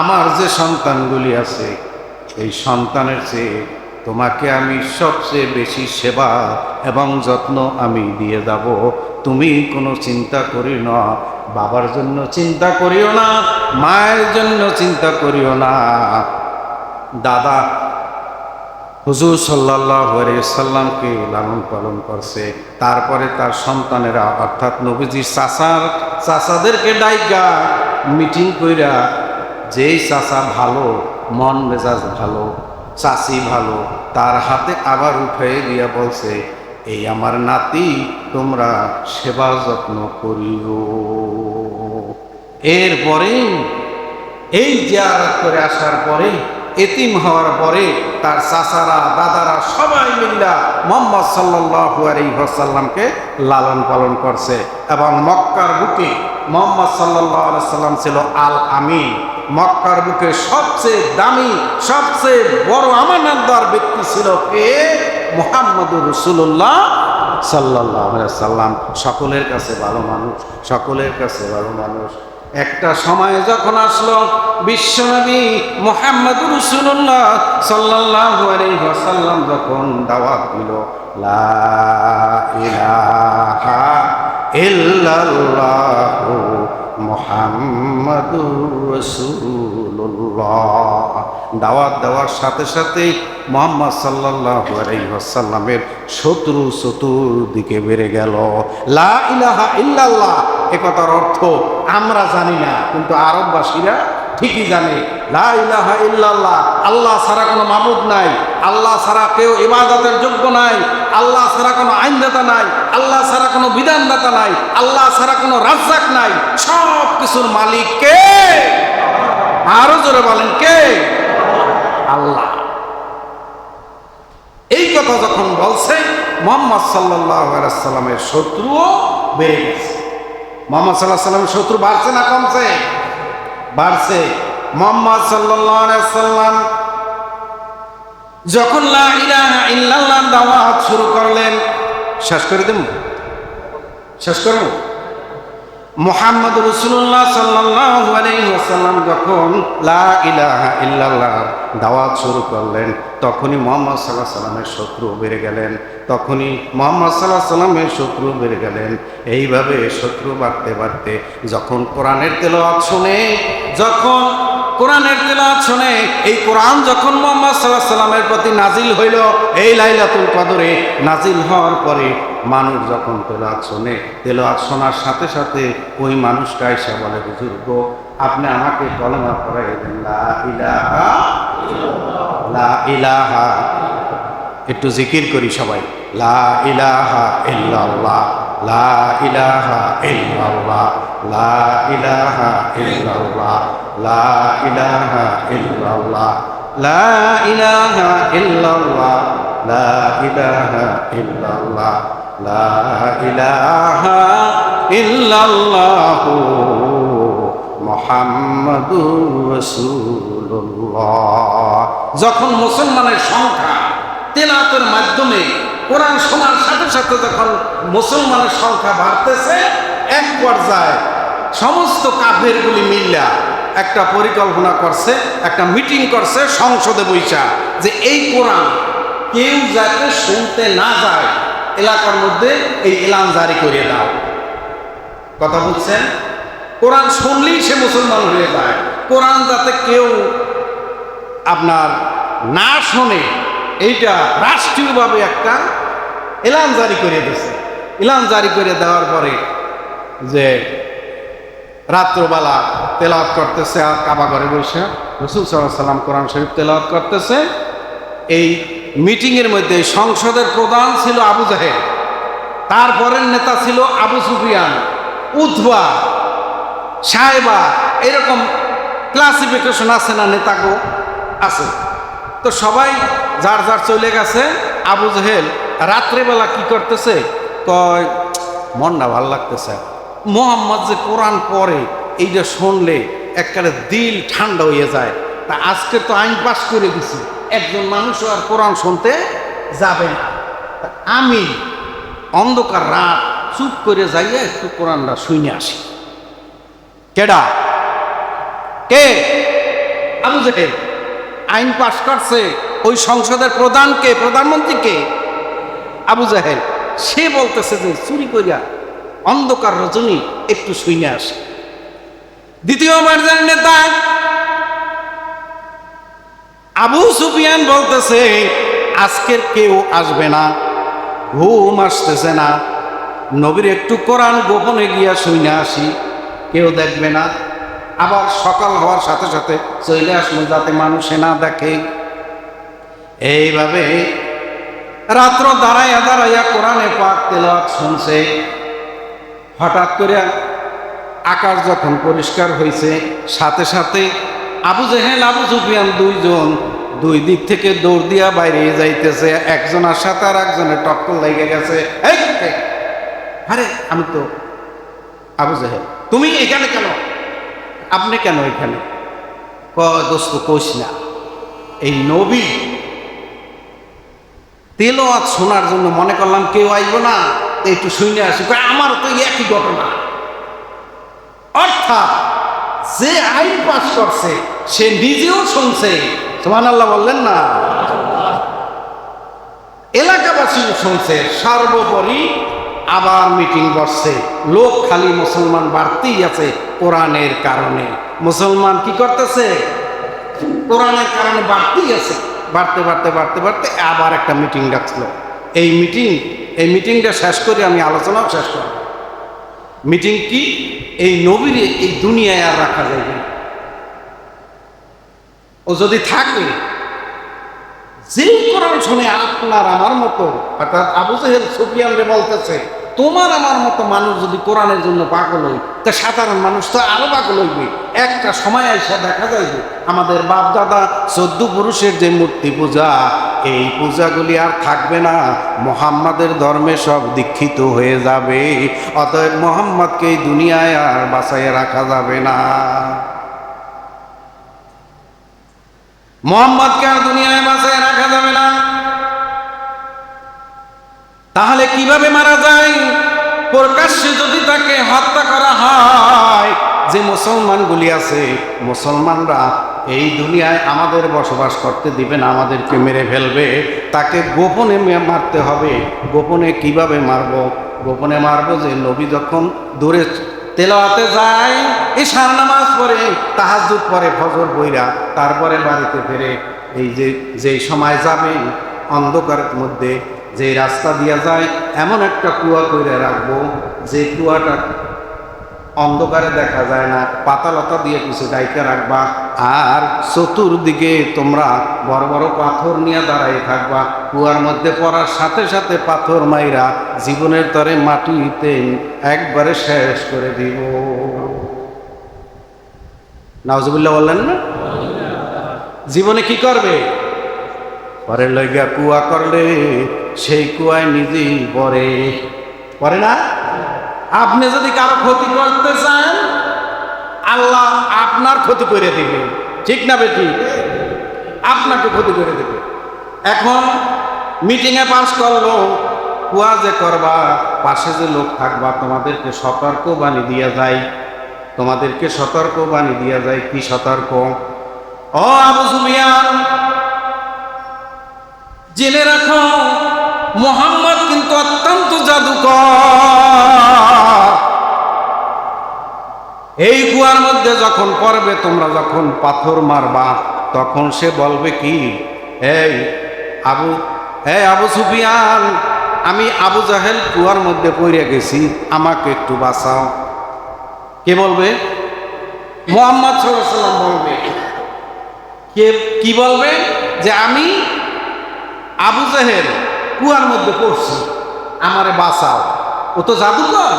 আমার যে সন্তানগুলি আছে এই সন্তানের চেয়ে তোমাকে আমি সবচেয়ে বেশি সেবা এবং যত্ন আমি দিয়ে যাব। তুমি কোনো চিন্তা করিও না, বাবার জন্য চিন্তা করিও না, মায়ের জন্য চিন্তা করিও না। দাদা হুজুর সাল্লাল্লাহু আলাইহি সাল্লামকে লালন পালন করছে। তারপরে তার সন্তানেরা অর্থাৎ নবীজির চাচাদেরকে ডাইকা মিটিং কইরা, যেই চাচা ভালো, মন মেজাজ ভালো, চাচি ভালো, তার হাতে আবার উঠে দিয়া বলছে, এই আমার নাতি তোমরা সেবা যত্ন করিও। এরপরে এই জিয়ারত করে আসার পরে, এতিম হওয়ার পরে তার চাচারা দাদারা সবাই মিল্লা মুহাম্মদ সাল্লাল্লাহু আলাইহি ওয়াসাল্লামকে লালন পালন করছে এবং মক্কার বুকে মুহাম্মদ সাল্লাল্লাহু আলাইহি সাল্লাম ছিল আল আমিন, মক্কার বুকে সবচেয়ে দামি সবচেয়ে বড় আমানতদার ব্যক্তি ছিল কে? মুহাম্মদুর রাসূলুল্লাহ সাল্লাল্লাহু আলাইহি সাল্লাম। সকলের কাছে ভালো মানুষ, সকলের কাছে ভালো মানুষ। একটা সময় যখন আসলো বিশ্বনবী মুহাম্মদুর রাসূলুল্লাহ সাল্লাল্লাহু আলাইহি ওয়াসাল্লাম যখন দাওয়াত দিল লা ইলাহা ইল্লাল্লাহু মুহাম্মাদুর রাসূলুল্লাহ, দাওয়াত দেওয়ার সাথে সাথেই মুহাম্মদ সাল্লাল্লাহু আলাইহি ওয়াসাল্লামের শত্রু চতুর্দিকে বেড়ে গেল। লা ইলাহা ইল্লাল্লাহ এ কথার অর্থ আমরা জানি না, কিন্তু আরববাসীরা ঠিকই জানে। লা ইলাহা ইল্লাল্লাহ, আল্লাহ ছাড়া কোনো মাবুদ নাই, আল্লাহ ছাড়া কেউ ইবাদতের যোগ্য নাই, আল্লাহ ছাড়া কোনো আইনদাতা নাই, আল্লাহ ছাড়া কোনো বিধানদাতা নাই, আল্লাহ ছাড়া কোনো রাজ্জাক নাই, সব কিছুর মালিক কে? আরো জোরে বলেন কে? আল্লাহ। এই কথা যখন বলছে মুহাম্মদ সাল্লাল্লাহু আলাইহি সাল্লামের শত্রুও বেড়ে গেছে। মুহাম্মদ সাল্লাল্লাহু আলাইহি সাল্লামের শত্রু বাড়ছে না কমছে? বাড়ছে। মুহাম্মদ সাল্লাল্লাহু আলাইহি সাল্লাম যখন লা ইলাহা ইল্লাল্লাহ দাওয়াত শুরু করলেন, শেষ করে দেব, শেষ করব। মুহাম্মদ রাসূলুল্লাহ সাল্লাল্লাহু আলাইহি ওয়াসাল্লাম যখন লা ইলাহা ইল্লাল্লাহ দাওয়াত শুরু করলেন, তখনই মুহাম্মদ সাল্লাল্লাহু আলাইহি সাল্লামের শত্রু বেড়ে গেলেন, তখনই মুহাম্মদ সাল্লাল্লাহু আলাইহি সাল্লামের শত্রু বেড়ে গেলেন। এইভাবে শত্রু বাড়তে বাড়তে যখন কোরআনের তেলাওয়াত শুনে, যখন কোরআনের তেলাওয়াত শুনে, এই কোরআন যখন মুহাম্মদ সাল্লাল্লাহু আলাইহি সাল্লামের প্রতি নাজিল হইল, এই লাইলাতুল কদরে নাজিল হওয়ার পরে মানুষ যখন তেলাওয়াত শোনে, তেলাওয়াত শোনার সাথে সাথে ওই মানুষটা এসে বলে, হুজুর গো, আপনি আমাকে কলেমা পড়াই দেন, লা ইলাহা ইল্লাল্লাহ, লা ইলাহা, একটু জিকির করি সবাই, লা ইলাহা ইল্লাল্লাহ, লা ইলাহা ইল্লাল্লাহ, লা ইলাহা ইল্লাল্লাহ, লা ইলাহা ইল্লাল্লাহ, লা ইলাহা ইল্লাল্লাহ, লা ইলাহা ইল্লাল্লাহ, লা ইলাহা ইল্লাল্লাহু মুহাম্মাদুর রাসূলুল্লাহ। যখন মুসলমানের সংখ্যা তেলাওয়াতের মাধ্যমে কোরআন শোনার সাথে সাথে যখন মুসলমানের সংখ্যা বাড়তেছে, এক পর্যায়ে সমস্ত কাফেরগুলি মিল্লা একটা পরিকল্পনা করছে, একটা মিটিং করছে সংসদে বৈশা, যে এই কোরআন কেউ যাতে শুনতে না যায়, এলাকার মধ্যে এই এলান জারি করে দাও। কথা বুঝছেন? কোরআন শুনলেই সে মুসলমান হয়ে যায়, কোরআন যাতে কেউ আপনার না শোনে, এইটা রাষ্ট্রীয়ভাবে একটা এলান জারি করে দিয়েছে। এলান জারি করে দেওয়ার পরে যে রাত্রবেলা তেলাওয়াত করতেছে, আর কাবা ঘরে বসে রাসূল সাল্লাল্লাহু আলাইহি ওয়াসাল্লাম কোরআন শরীফ তেলাওয়াত করতেছে। এই মিটিংয়ের মধ্যে সংসদের প্রধান ছিল আবু জাহেল, তারপরের নেতা ছিল আবু সুফিয়ান, উতবা, সাহেবা, এরকম ক্লাসিফিকেশন আছে না নেতাগো? আছে। তো সবাই যার যার চলে গেছে। আবু জাহেল রাত্রেবেলা কি করতেছে, কয় মনটা ভাল লাগতেছে, মুহাম্মদ যে কোরআন পড়ে এইটা শুনলে একবারে দিল ঠান্ডা হয়ে যায়, তা আজকে তো আইন পাশ করে দিছি, একজন মানুষও আর কোরআন শুনতে যাবে না, আমি অন্ধকার রাত চুপ করে যাইয়া একটু কোরআনটা শুনে আসি। কেডা? কে? আবু জাহেল। আইন পাশ করছে ওই সংসদের প্রধানকে, প্রধানমন্ত্রীকে? আবু জাহেল। সে বলতেছে যে চুরি করিয়া অন্ধকার রজনী একটু শুনে আসে। দ্বিতীয় পর্যায়ের নেতা আবু সুফিয়ান বলতেছে আজকের কেউ আসবে না, ঘুম আসতেছে না, নবীর একটু কোরআন গোপনে গিয়া শুনে আসি, কেউ দেখবে না। আবার সকাল হওয়ার সাথে সাথে চলে আসলো যাতে মানুষে না দেখে। এইভাবে রাত্র দাঁড়াইয়া দাঁড়াইয়া কোরআনে পাক তেলাওয়াত শুনছে। হঠাৎ করে আকাশ যখন পরিষ্কার হয়েছে, সাথে সাথে আবু জেহেল আবু সুফিয়ান দুইজন দুই দিক থেকে দৌড় দিয়া বাইরে যাইতেছে, একজনের সাথে আর একজনের টক্কর লেগে গেছে। আরে আমি তো আবু জেহেল, তুমি এখানে কেন, আপনি কেন এখানে? দোস্ত কোষ না, এই নবী তেলাওয়াত শোনার জন্য মনে করলাম কেউ আইব না, একটু শুনে আসি। আমার তো একই ঘটনা। অর্থাৎ যে আইন পাস করছে সে নিজেও শুনছে, সুবহানাল্লাহ বললেন না, এলাকাবাসীও শুনছে, সর্বোপরি আবার মিটিং বসছে। লোক খালি মুসলমান বাড়তেই আছে কোরআনের কারণে। মুসলমান কি করতেছে? কোরআনের কারণে বাড়তেই আছে, বাড়তে বাড়তে বাড়তে বাড়তে আবার একটা মিটিং ডাকছিল। এই মিটিংটা শেষ করে আমি আলোচনাও শেষ করব। মিটিং কি? এই নবীর এই দুনিয়ায় আর রাখা যাবে না। ও যদি থাকে, যেই কোরআন শুনে আপনার আমার মতো, অর্থাৎ আবু জেহেল সুফিয়ানরে বলতেছে, তোমার আমার মতো মানুষ যদি কোরআনের জন্য পাগল হই, তা সাধারণ মানুষ তো আরো পাগল হইবে। একটা সময় এসে দেখা যাইবে আমাদের বাপ দাদা 14 পুরুষের যে মূর্তি পূজা, এই পূজাগুলি আর থাকবে না, মুহাম্মাদের ধর্মে সব দীক্ষিত হয়ে যাবে। অতএব মুহাম্মদকে এই দুনিয়ায় আর বাঁচাইয়ে রাখা যাবে না, মুহাম্মদকে আর দুনিয়ায় বাঁচাইয়ে রাখা যাবে না। তাহলে কিভাবে মারা যায়? প্রকাশ্যে যদি তাকে হত্যা করা হয়, যে মুসলমানগুলি আছে, মুসলমানরা এই দুনিয়ায় আমাদের বসবাস করতে দিবে না, আমাদেরকে মেরে ফেলবে। তাকে গোপনে মারতে হবে। গোপনে কিভাবে মারব? গোপনে মারব যে নবী যখন দূরে তেলাওয়াতে যায়, ইশার নামাজ পড়ে, তাহাজ্জুদ পড়ে, ফজর বইরা, তারপরে বাড়িতে ফিরে, এই যে সময় যাবে অন্ধকারের মধ্যে, যে রাস্তা দিয়া যায় এমন একটা কুয়া করে রাখবো, যে কুয়াটা অন্ধকারে দেখা যায় না, পাতালতা দিয়ে কিছু ডাইকা রাখবা, আর চতুর্দিকে তোমরা বড় বড় পাথর নিয়ে দাঁড়াই থাকবা। কুয়ার মধ্যে পড়ার সাথে সাথে পাথর মাইরা জীবনের তরে মাটিতে একবারে শেষ করে দিব। নাউজুবিল্লাহ বললেন না? জীবনে কি করবে? পরে লইগা কুয়া করলে সেই কুয়ায় নিজেই পড়ে না। আপনি যদি কারো ক্ষতি করতে চান, আল্লাহ আপনার ক্ষতি করে দিবে, ঠিক না বেটি? আপনাকে ক্ষতি করে দেবে। এখন মিটিংয়ে পাস করলো, কুয়া যে করবা, পাশে যে লোক থাকবা, তোমাদেরকে সতর্ক বাণী দিয়া যায়, তোমাদেরকে সতর্ক বাণী দিয়া যায়। কি সতর্ক? ও আবু সুফিয়ান, জেনে রাখো মুহাম্মদ কিন্তু অত্যন্ত জাদুকর। এই কুয়ার মধ্যে যখন পড়বে, তোমরা যখন পাথর মারবা, তখন সে বলবে কি, এই আবু সুফিয়ান, আমি আবু জাহেল কুয়ার মধ্যে পড়ে গেছি, আমাকে একটু বাঁচাও। কে বলবে? মুহাম্মদ সাল্লাল্লাহু আলাইহি ওয়াসাল্লাম বলবে। কি বলবে? যে আমি আবু জাহেল কুয়ার মধ্যে পড়ছি, আমারে বাঁচাও। ও তো জাদুকর,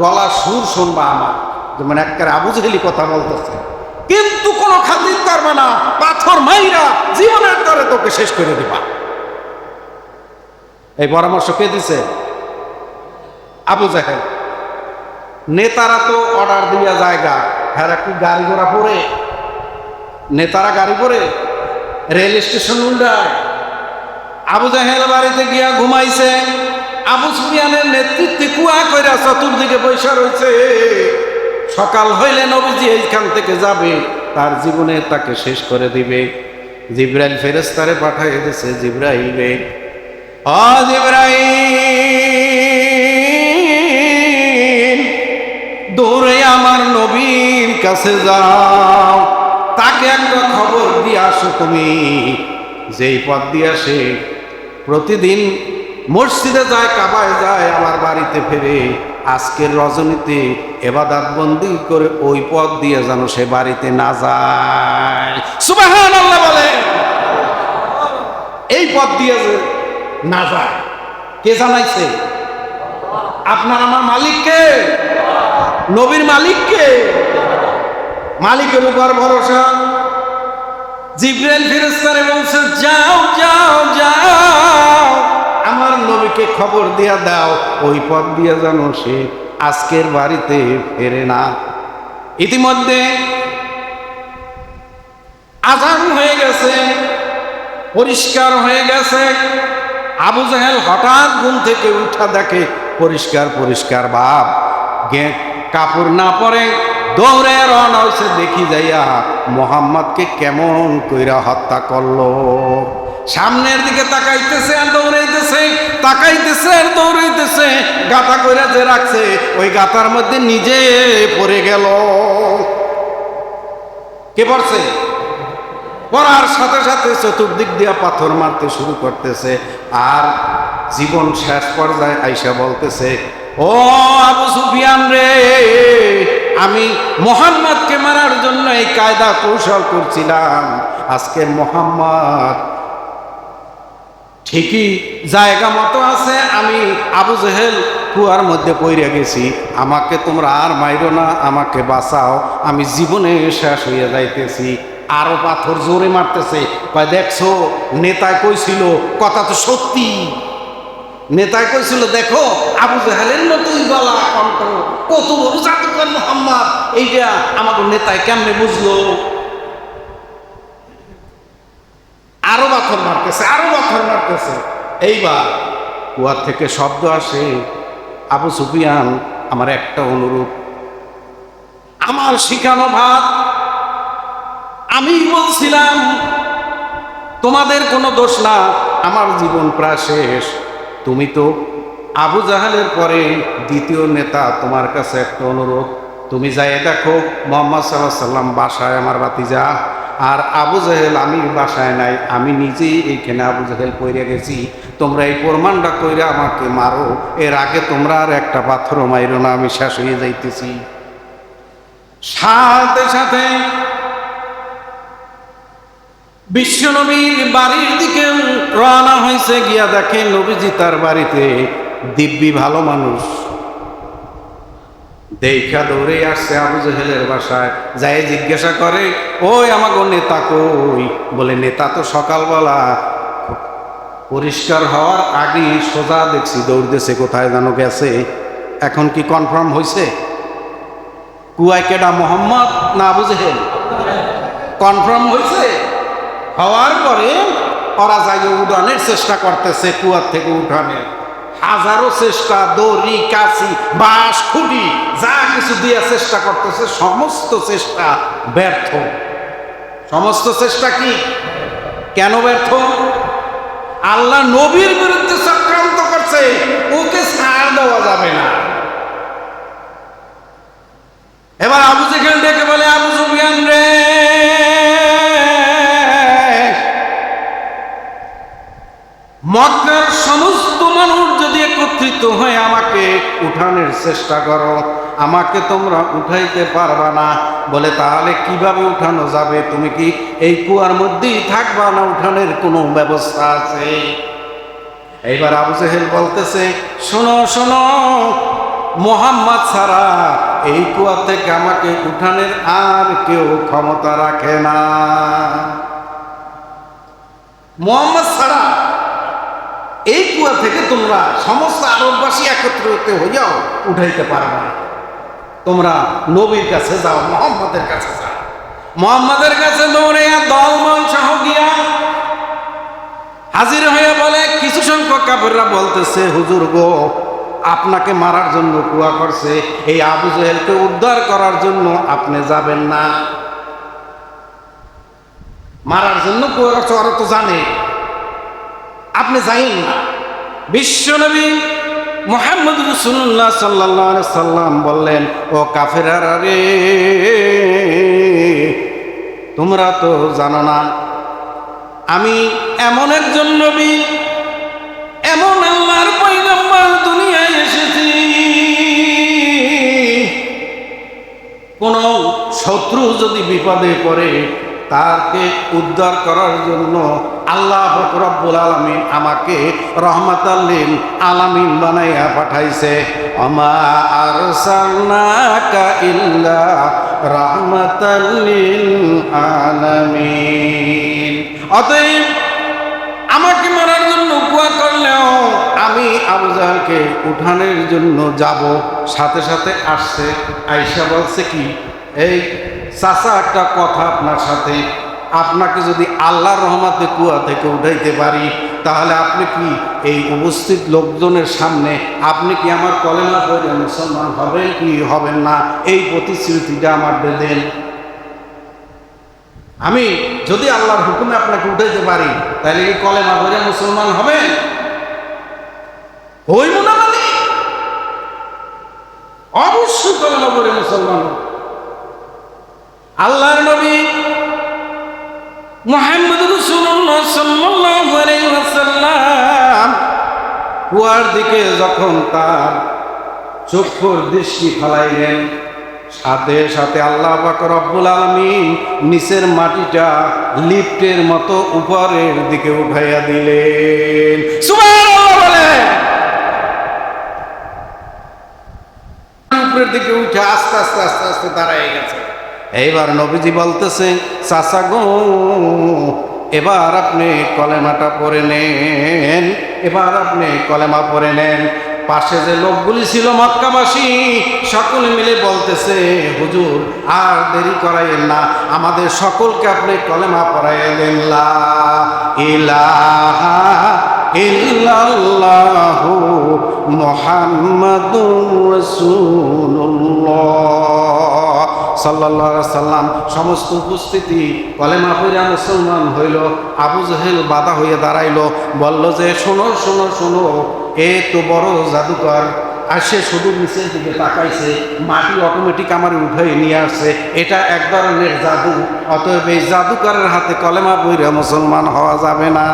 গলা সুর শুনবা আমার, যেমন একটা আবু জাহেলি কথা বলতেছে, কিন্তু কোনো খাতির করবে না, পাথর মাইরা জীবনের তরে তোকে শেষ করে দিবা। এই পরামর্শ কে দিছে? আবু জাহেল। নেতারা তো অর্ডার দিয়া জায়গা, হ্যাঁ কি গাড়ি ঘোড়া পড়ে, নেতারা গাড়ি পড়ে রেল স্টেশন উল্টায়। আবু জাহেল বাড়িতে গিয়া ঘুমাইছে, আবু সুফিয়ানের নেতৃত্বে কুয়া কইরা চতুর্দিকে বৈশা রয়েছে। সকাল হইলে নবীজি এইখান থেকে যাবে, তার জীবনে তাকে শেষ করে দিবে। জিবরাইল ফেরেশতারে পাঠাইয়ে দিয়েছে, জিবরাইল রে, ও জিবরাইল, দৌড়ে আমার নবীর কাছে যাও, তাকে একটা খবর দিয়ে আসো তুমি। যেই পথ দিয়ে আসে, প্রতিদিন মসজিদে যায়, কাবায় যায়, আমার বাড়িতে ফেরে, আজকের রজনীতে ইবাদত বন্দি করে ওই পথ দিয়ে যেন সে বাড়িতে না যায়। সুবহানাল্লাহ বলে। এই পথ দিয়ে না যায়, কে জানাইছে? আপনার আমার মালিককে, নবীর মালিককে। মালিকের উপর ভরসা। জিবরাইল ফেরেশতারে বলছে, যাও যাও যাও, আমার নবীকে খবর দিয়া দাও, ওই পথ দিয়ে যেন সে আজকের বাড়িতে ফেরে না। ইতিমধ্যে আজান হয়ে গেছে, পরিষ্কার হয়ে গেছে। আবু জাহেল হঠাৎ ঘুম থেকে উঠা দেখে পরিষ্কার পরিষ্কার ভাব, কাপড় না পরে দৌড়ে রওনা হয়েছে। দেখি যাইয়া মোহাম্মদকে কেমন কইরা হত্যা করলো। সামনের দিকে তাকাইতেছে আর দৌড়াইতেছে, তাকাইতেছে আর দৌড়াইতেছে। গাথা কইরা যে রাখছে ওই গাথার মধ্যে নিজে পড়ে গেল। কে পড়ছে? পড়ার সাথে সাথে চতুর্দিক দিয়া পাথর মারতে শুরু করতেছে। আর জীবন শেষ পর্যায়ে আইসা বলতেছে, ও আবু সুফিয়ান রে, আমি মোহাম্মদকে মারার জন্য এই কায়দা কৌশল করছিলাম। আজকের মোহাম্মদ ঠিকই জায়গা মতো আছে। আমি আবু জেহেল কুয়ার মধ্যে পড়ে গেছি। আমাকে তোমরা আর মাইরো না, আমাকে বাঁচাও, আমি জীবনে শেষ হয়ে যাইতেছি। আরো পাথর জোরে মারতেছে। কয়, দেখছো নেতায় কইছিল, কথা তো সত্যি। নেতায় কইছিল, দেখো আবু জাহেলের মতোই গলা কণ্ঠ, কত বড় জাদুকর মোহাম্মদ, এইটা আমাকে নেতায় কেমনে বুঝলো। আরো পাথর মারতেছে, আরো পাথর মারতেছে। এইবার কুয়ার থেকে শব্দ আসে, আবু সুফিয়ান, আমার একটা অনুরোধ, আমার শিখানো ভাত আমি বলছিলাম, তোমাদের কোনো দোষ না, আমার জীবন প্রায় শেষ। তুমি তো আবু জাহেলের পরে দ্বিতীয় নেতা, তোমার কাছে একটা অনুরোধ, তুমি যাই দেখো মুহাম্মদ সাল্লাল্লাহু আলাইহি ওয়াসাল্লাম বাসায় আমার ভাতিজা, আর আবু জাহেল আমি বাসায় নাই, আমি নিজেই এইখানে আবু জাহেল পইরা গেছি। তোমরা এই প্রমাণটা কইরা আমাকে মারো, এর আগে তোমরা আর একটা পাথরও মাইরো না, আমি শেষ হয়ে যাইতেছি। সাথে সাথে বিশ্বনবীর বাড়ির দিকে রওনা হয়েছে। গিয়া দেখে নবীজি তার বাড়িতে দিব্যি ভালো মানুষ। দেখা দৌড়ে আসছে আবু জেহেলের বাসায়, যাই জিজ্ঞাসা করে, ওই আমাকে নেতা কই? বলে, নেতা তো সকালবেলা পরিষ্কার হওয়ার আগে সোজা দেখছি দৌড়তেছে, কোথায় জানো গেছে। এখন কি কনফার্ম হয়েছে কুয়ায় কেডা, মোহাম্মদ না আবু জেহেল? কনফার্ম হয়েছে। হওয়ার পরে ওরা যাই উঠানের চেষ্টা করতেছে, কুয়ার থেকে উঠানের হাজারো চেষ্টা, দড়ি, কাছি, বাঁশ, খুঁটি যা কিছু দিয়ে চেষ্টা করতেছে, সমস্ত চেষ্টা ব্যর্থ। সমস্ত চেষ্টা কি কেন ব্যর্থ? আল্লাহ নবীর বিরুদ্ধে চক্রান্ত করছে, ওকে ছাড় দেওয়া যাবে না। এবার আবু জেহেল ডেকে বলে, আবু সুফিয়ান রে, মক্কার সমস্ত মানুষ যদি একত্রিত হয়ে আমাকে উঠানের চেষ্টা করো, আমাকে তোমরা উঠাইতে পারবা না। বলে, তাহলে কিভাবে উঠানো যাবে? তুমি কি এই কুয়ার মধ্যেই থাকবা না উঠানের কোনো ব্যবস্থা আছে? এইবার আবু জেহেল বলতেছে, শোনো শোনো, মোহাম্মদ ছাড়া এই কুয়া থেকে আমাকে উঠানের আর কেউ ক্ষমতা রাখে না। মোহাম্মদ ছাড়া এই কুয়া থেকে তোমরা সমস্ত আরববাসী একত্রিত হইয়াও উঠাইতে পারবে না। তোমরা নবীর কাছে যাও, মোহাম্মদের কাছে যাও। মোহাম্মদের কাছে দৌড়াইয়া দলবল সহ গিয়া হাজির হইয়া বলে, কিছু সংখ্যক কাফেররা বলতেছে, হুজুর গো, আপনাকে মারার জন্য কুয়া করছে, এই আবু জেহেলকে উদ্ধার করার জন্য আপনি যাবেন না। মারার জন্য কুয়া করছে, ওরা তো জানে, আপনি যাইন না। বিশ্বনবী মুহাম্মদ রাসূলুল্লাহ সাল্লাল্লাহু আলাইহি সাল্লাম বললেন, ও কাফেররা রে, তোমরা তো জানো না আমি এমন একজন নবী, এমন আল্লাহর পয়গম্বর দুনিয়ায় এসেছি, কোন শত্রু যদি বিপদে পড়ে তাকে উদ্ধার করার জন্য আল্লাহ রব্বুল আলামিন আমাকে রহমাতাল লিল আলামিন বানাইয়া পাঠাইছে। আমা আরসালনাকা ইল্লা রাহমাতাল লিল আলামিন। অতএব আমাকে মারার জন্য কুয়া করলেও আমি আমি আবু জাহেলকে উঠানের জন্য যাব, সাথে সাথে আসছে, আয়েশা বলছে কি, এই চাচা একটা কথা আপনার সাথে, আপনাকে যদি আল্লাহর রহমতে কুয়া থেকে উঠাইতে পারি তাহলে আপনি কি এই উপস্থিত লোকজনের সামনে আপনি কি আমার কলেমা পড়ে মুসলমান হবেন কি হবেন না, এই প্রতিশ্রুতিটা আমার দেন। আমি যদি আল্লাহর হুকুমে আপনাকে উঠাইতে পারি তাহলে কি কলেমা পড়ে মুসলমান হবেন? হইব না মানে অবশ্যই কলেমা পড়ে মুসলমান। আল্লাহর নবী মুহাম্মদ রাসূলুল্লাহ সাল্লাল্লাহু আলাইহি ওয়াসাল্লাম কুয়ার দিকে যখন তার চক্ষুর দৃষ্টি ফেলাইলেন, সাথে সাথে আল্লাহ পাক রব্বুল আলামিন নিচের মাটিটা লিফটের মতো উপরের দিকে উঠাইয়া দিলেন। সুবহানাল্লাহ বলেন। উপরের দিকে উঠে আস্তে আস্তে আস্তে আস্তে দাঁড়ায় গেছে। এইবার নবীজি বলতেছে, চাচা গো, এবার আপনি কলেমাটা পড়ে নেন, এবার আপনি কলেমা পড়ে নেন। পাশে যে লোকগুলি ছিল মক্কাবাসী সকলে মিলে বলতেছে, হুজুর আর দেরি করাইয়েন না, আমাদের সকলকে আপনি কলেমা পড়াইয়া দেন, লা ইলাহা ইল্লাল্লাহু মুহাম্মাদুর রাসূলুল্লাহ সাল্লাল্লাহু আলাইহি সাল্লাম। সমস্ত উপস্থিতি কলেমা পড়িয়া মুসলমান হইল। আবু জাহেল বাধা হইয়া দাঁড়াইল, বলল যে শোনো শোনো শোনো, এ তো বড় জাদুকর, আর সে শুধু নিচের দিকে তাকাইছে, মাটি অটোমেটিক আমার উঠে নিয়ে আসছে, এটা এক ধরনের জাদু, অতএব এই জাদুকরের হাতে কলেমা পড়িয়া মুসলমান হওয়া যাবে না।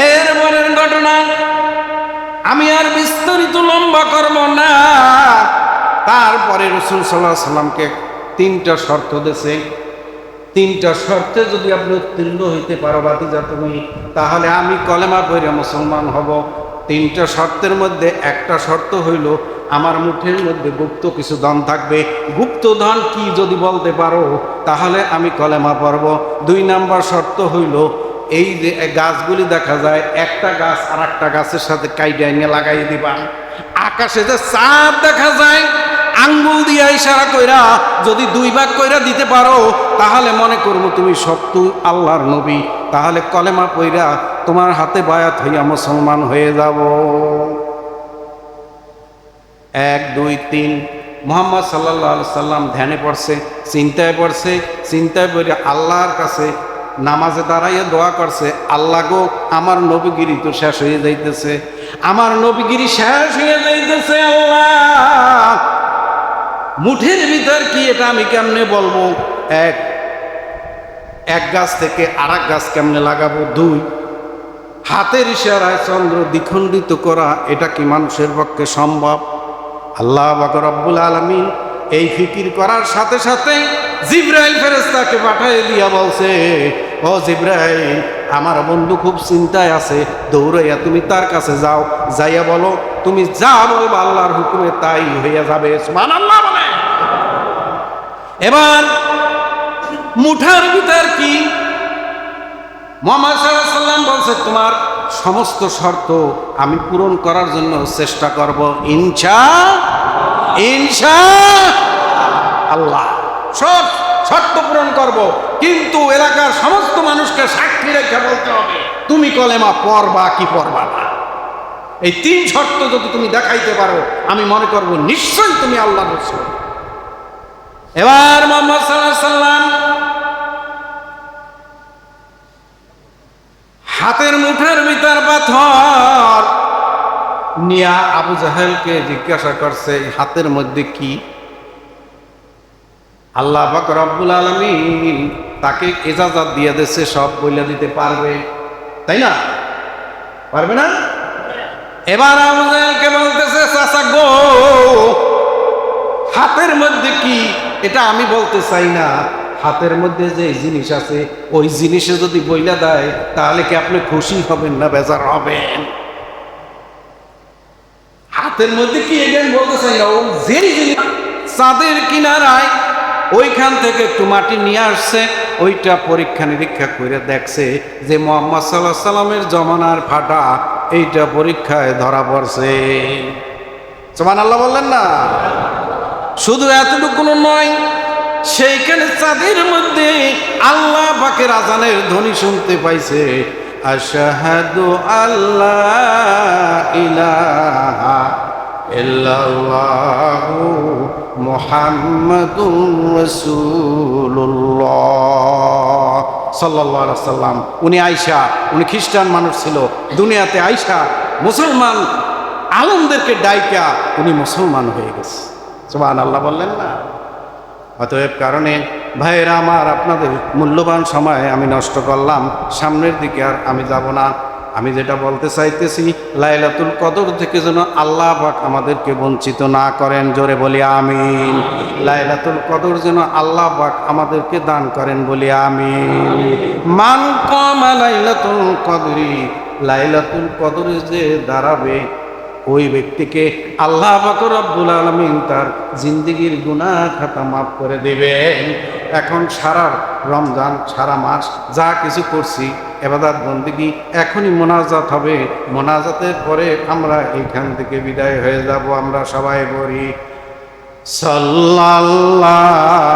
এর পরের ঘটনা আমি আর বিস্তারিত লম্বা করব না। তারপরে রাসূল সাল্লাল্লাহু আলাইহি সাল্লামকে 3টা শর্ত দিয়েছে, 3টা শর্তে যদি আপনি উত্তীর্ণ হইতে পারো ভাতিজা তুমি, তাহলে আমি কলেমা পড়ে মুসলমান হব। 3টা শর্তের মধ্যে একটা শর্ত হইল আমার মুঠের মধ্যে গুপ্ত কিছু ধন থাকবে। গুপ্ত ধন কি যদি বলতে পারো তাহলে আমি কলেমা পড়ব। 2 নাম্বার শর্ত হইল এই যে গাছগুলি দেখা যায়, একটা গাছ আর একটা গাছের সাথে কাইটা এনে লাগাই দিবা। আকাশে যে চাঁদ দেখা যায়, আঙ্গুল দিয়া ইশারা কইরা যদি 2 ভাগ কইরা দিতে পারো তাহলে মনে করবো তুমি সত্য আল্লাহর নবী, তাহলে কলেমা পইরা তোমার হাতে বায়াত হইয়া মুসলমান হয়ে যাব। 1 2 3 মুহাম্মদ সাল্লাল্লাহু আলাইহি সাল্লাম ধ্যানে পড়ছে, চিন্তায় পড়ছে, চিন্তায় পড়ে আল্লাহর কাছে নামাজে দাঁড়াইয়া দোয়া করছে, আল্লাহ গো আমার নবীগিরি তো শেষ হয়ে যাইতেছে, আমার নবীগিরি শেষ হয়ে যাইতেছে, আল্লাহ মুঠের ভিতর কি এটা আমি কেমনে বলবো, এক গাছ থেকে আরেক গাছ কেমনে লাগাবো, 2 হাতের ইশারায় চন্দ্র দ্বিখণ্ডিত করা এটা কি মানুষের পক্ষে সম্ভব? আল্লাহ পাক রব্বুল আলামিন এই ফিকির করার সাথে সাথে জিবরাইল ফেরেশতাকে পাঠিয়ে দিয়া বলছে, ও জিবরাইল আমার বন্ধু খুব চিন্তায় আছে, দৌড়াইয়া তুমি তার কাছে যাও, যাইয়া বলো তুমি যা বলবা আল্লাহর হুকুমে তাই হইয়া যাবে। সুবহানাল্লাহ বলে। এবার মুঠার ভিতর কি মুহাম্মদ সাল্লাল্লাহু আলাইহি সাল্লাম বলছে, তোমার সমস্ত শর্ত আমি পূরণ করার জন্য চেষ্টা করব, ইনশাআল্লাহ সব শর্ত পূরণ করব, কিন্তু এলাকার সমস্ত মানুষকে সাক্ষী রেখে বলতে হবে তুমি কলেমা পড়বা কি পড়বা না। এই 3 শর্ত যদি তুমি দেখাইতে পারো আমি মনে করব নিশ্চয়ই তুমি আল্লাহর রাসূল। এবার মুহাম্মদ সাল্লাল্লাহু আলাইহি সাল্লাম হাতের মুঠের ভিতর পাথর নিয়া আবু জাহেলকে জিজ্ঞাসা করছে, হাতের মধ্যে কি? আল্লাহ পাক রব্বুল আলামিন তাকে ইজাজত দিয়ে দিয়েছে, সব বলে দিতে পারবে, তাই না? পারবে না? এবার আবু জাহেলকে বলতেছে, চাচা গো হাতের মধ্যে কি এটা আমি বলতে চাই না, হাতের মধ্যে যে জিনিস আছে ওই জিনিসে যদি বইলা দেয় তাহলে কি আপনি খুশি হবেন না বেজার হবেন? হাতের মধ্যে কি এটা বলতে চাই না, ও যে জিনিস চাঁদের কিনারায় ওইখান থেকে একটু মাটি নিয়ে আসছে, ওইটা পরীক্ষা নিরীক্ষা করে দেখছে যে মুহাম্মদ সাল্লাল্লাহু আলাইহি সাল্লামের জমানার ফাটা এইটা পরীক্ষায় ধরা পড়ছে। সুবহানাল্লাহ বললেন না? শুধু এতটুকু নয়, সেইখানে চাঁদের মধ্যে আল্লাহ পাকের আজানের ধ্বনি শুনতে পাইছে, আশহাদু আল্লাহ ইলাহা ইল্লাল্লাহু মুহাম্মাদুর রাসূলুল্লাহ সাল্লাল্লাহু আলাইহি সাল্লাম। উনি আয়েশা, উনি খ্রিস্টান মানুষ ছিল, দুনিয়াতে আয়েশা মুসলমান আলেমদেরকে ডাইকা উনি মুসলমান হয়ে গেছে। সুবহানাল্লাহ বললেন না? অতএব কারণে ভাইয়েরা আমার, আপনাদের মূল্যবান সময় আমি নষ্ট করলাম, সামনের দিকে আর আমি যাব না। আমি যেটা বলতে চাইতেছি, লাইলাতুল কদর থেকে যেন আল্লাহ পাক আমাদেরকে বঞ্চিত না করেন। জোরে বলি আমিন। লাইলাতুল কদর যেন আল্লাহ পাক আমাদেরকে দান করেন, বলি আমিন। মান কামা লাইলাতুল কদরি, লাইলাতুল কদরে যে দাঁড়াবে ওই ব্যক্তিকে আল্লাহ পাক রব্বুল আলামিন তার জিন্দেগির গুনাহ খাতা মাফ করে দিবেন। এখন সারা রমজান, সারা মাস যা কিছু করছি ইবাদত বন্দেগী, এখনই মোনাজাত হবে। মোনাজাতের পরে আমরা এইখান থেকে বিদায় হয়ে যাব। আমরা সবাই বলি সাল্লাল্লাহু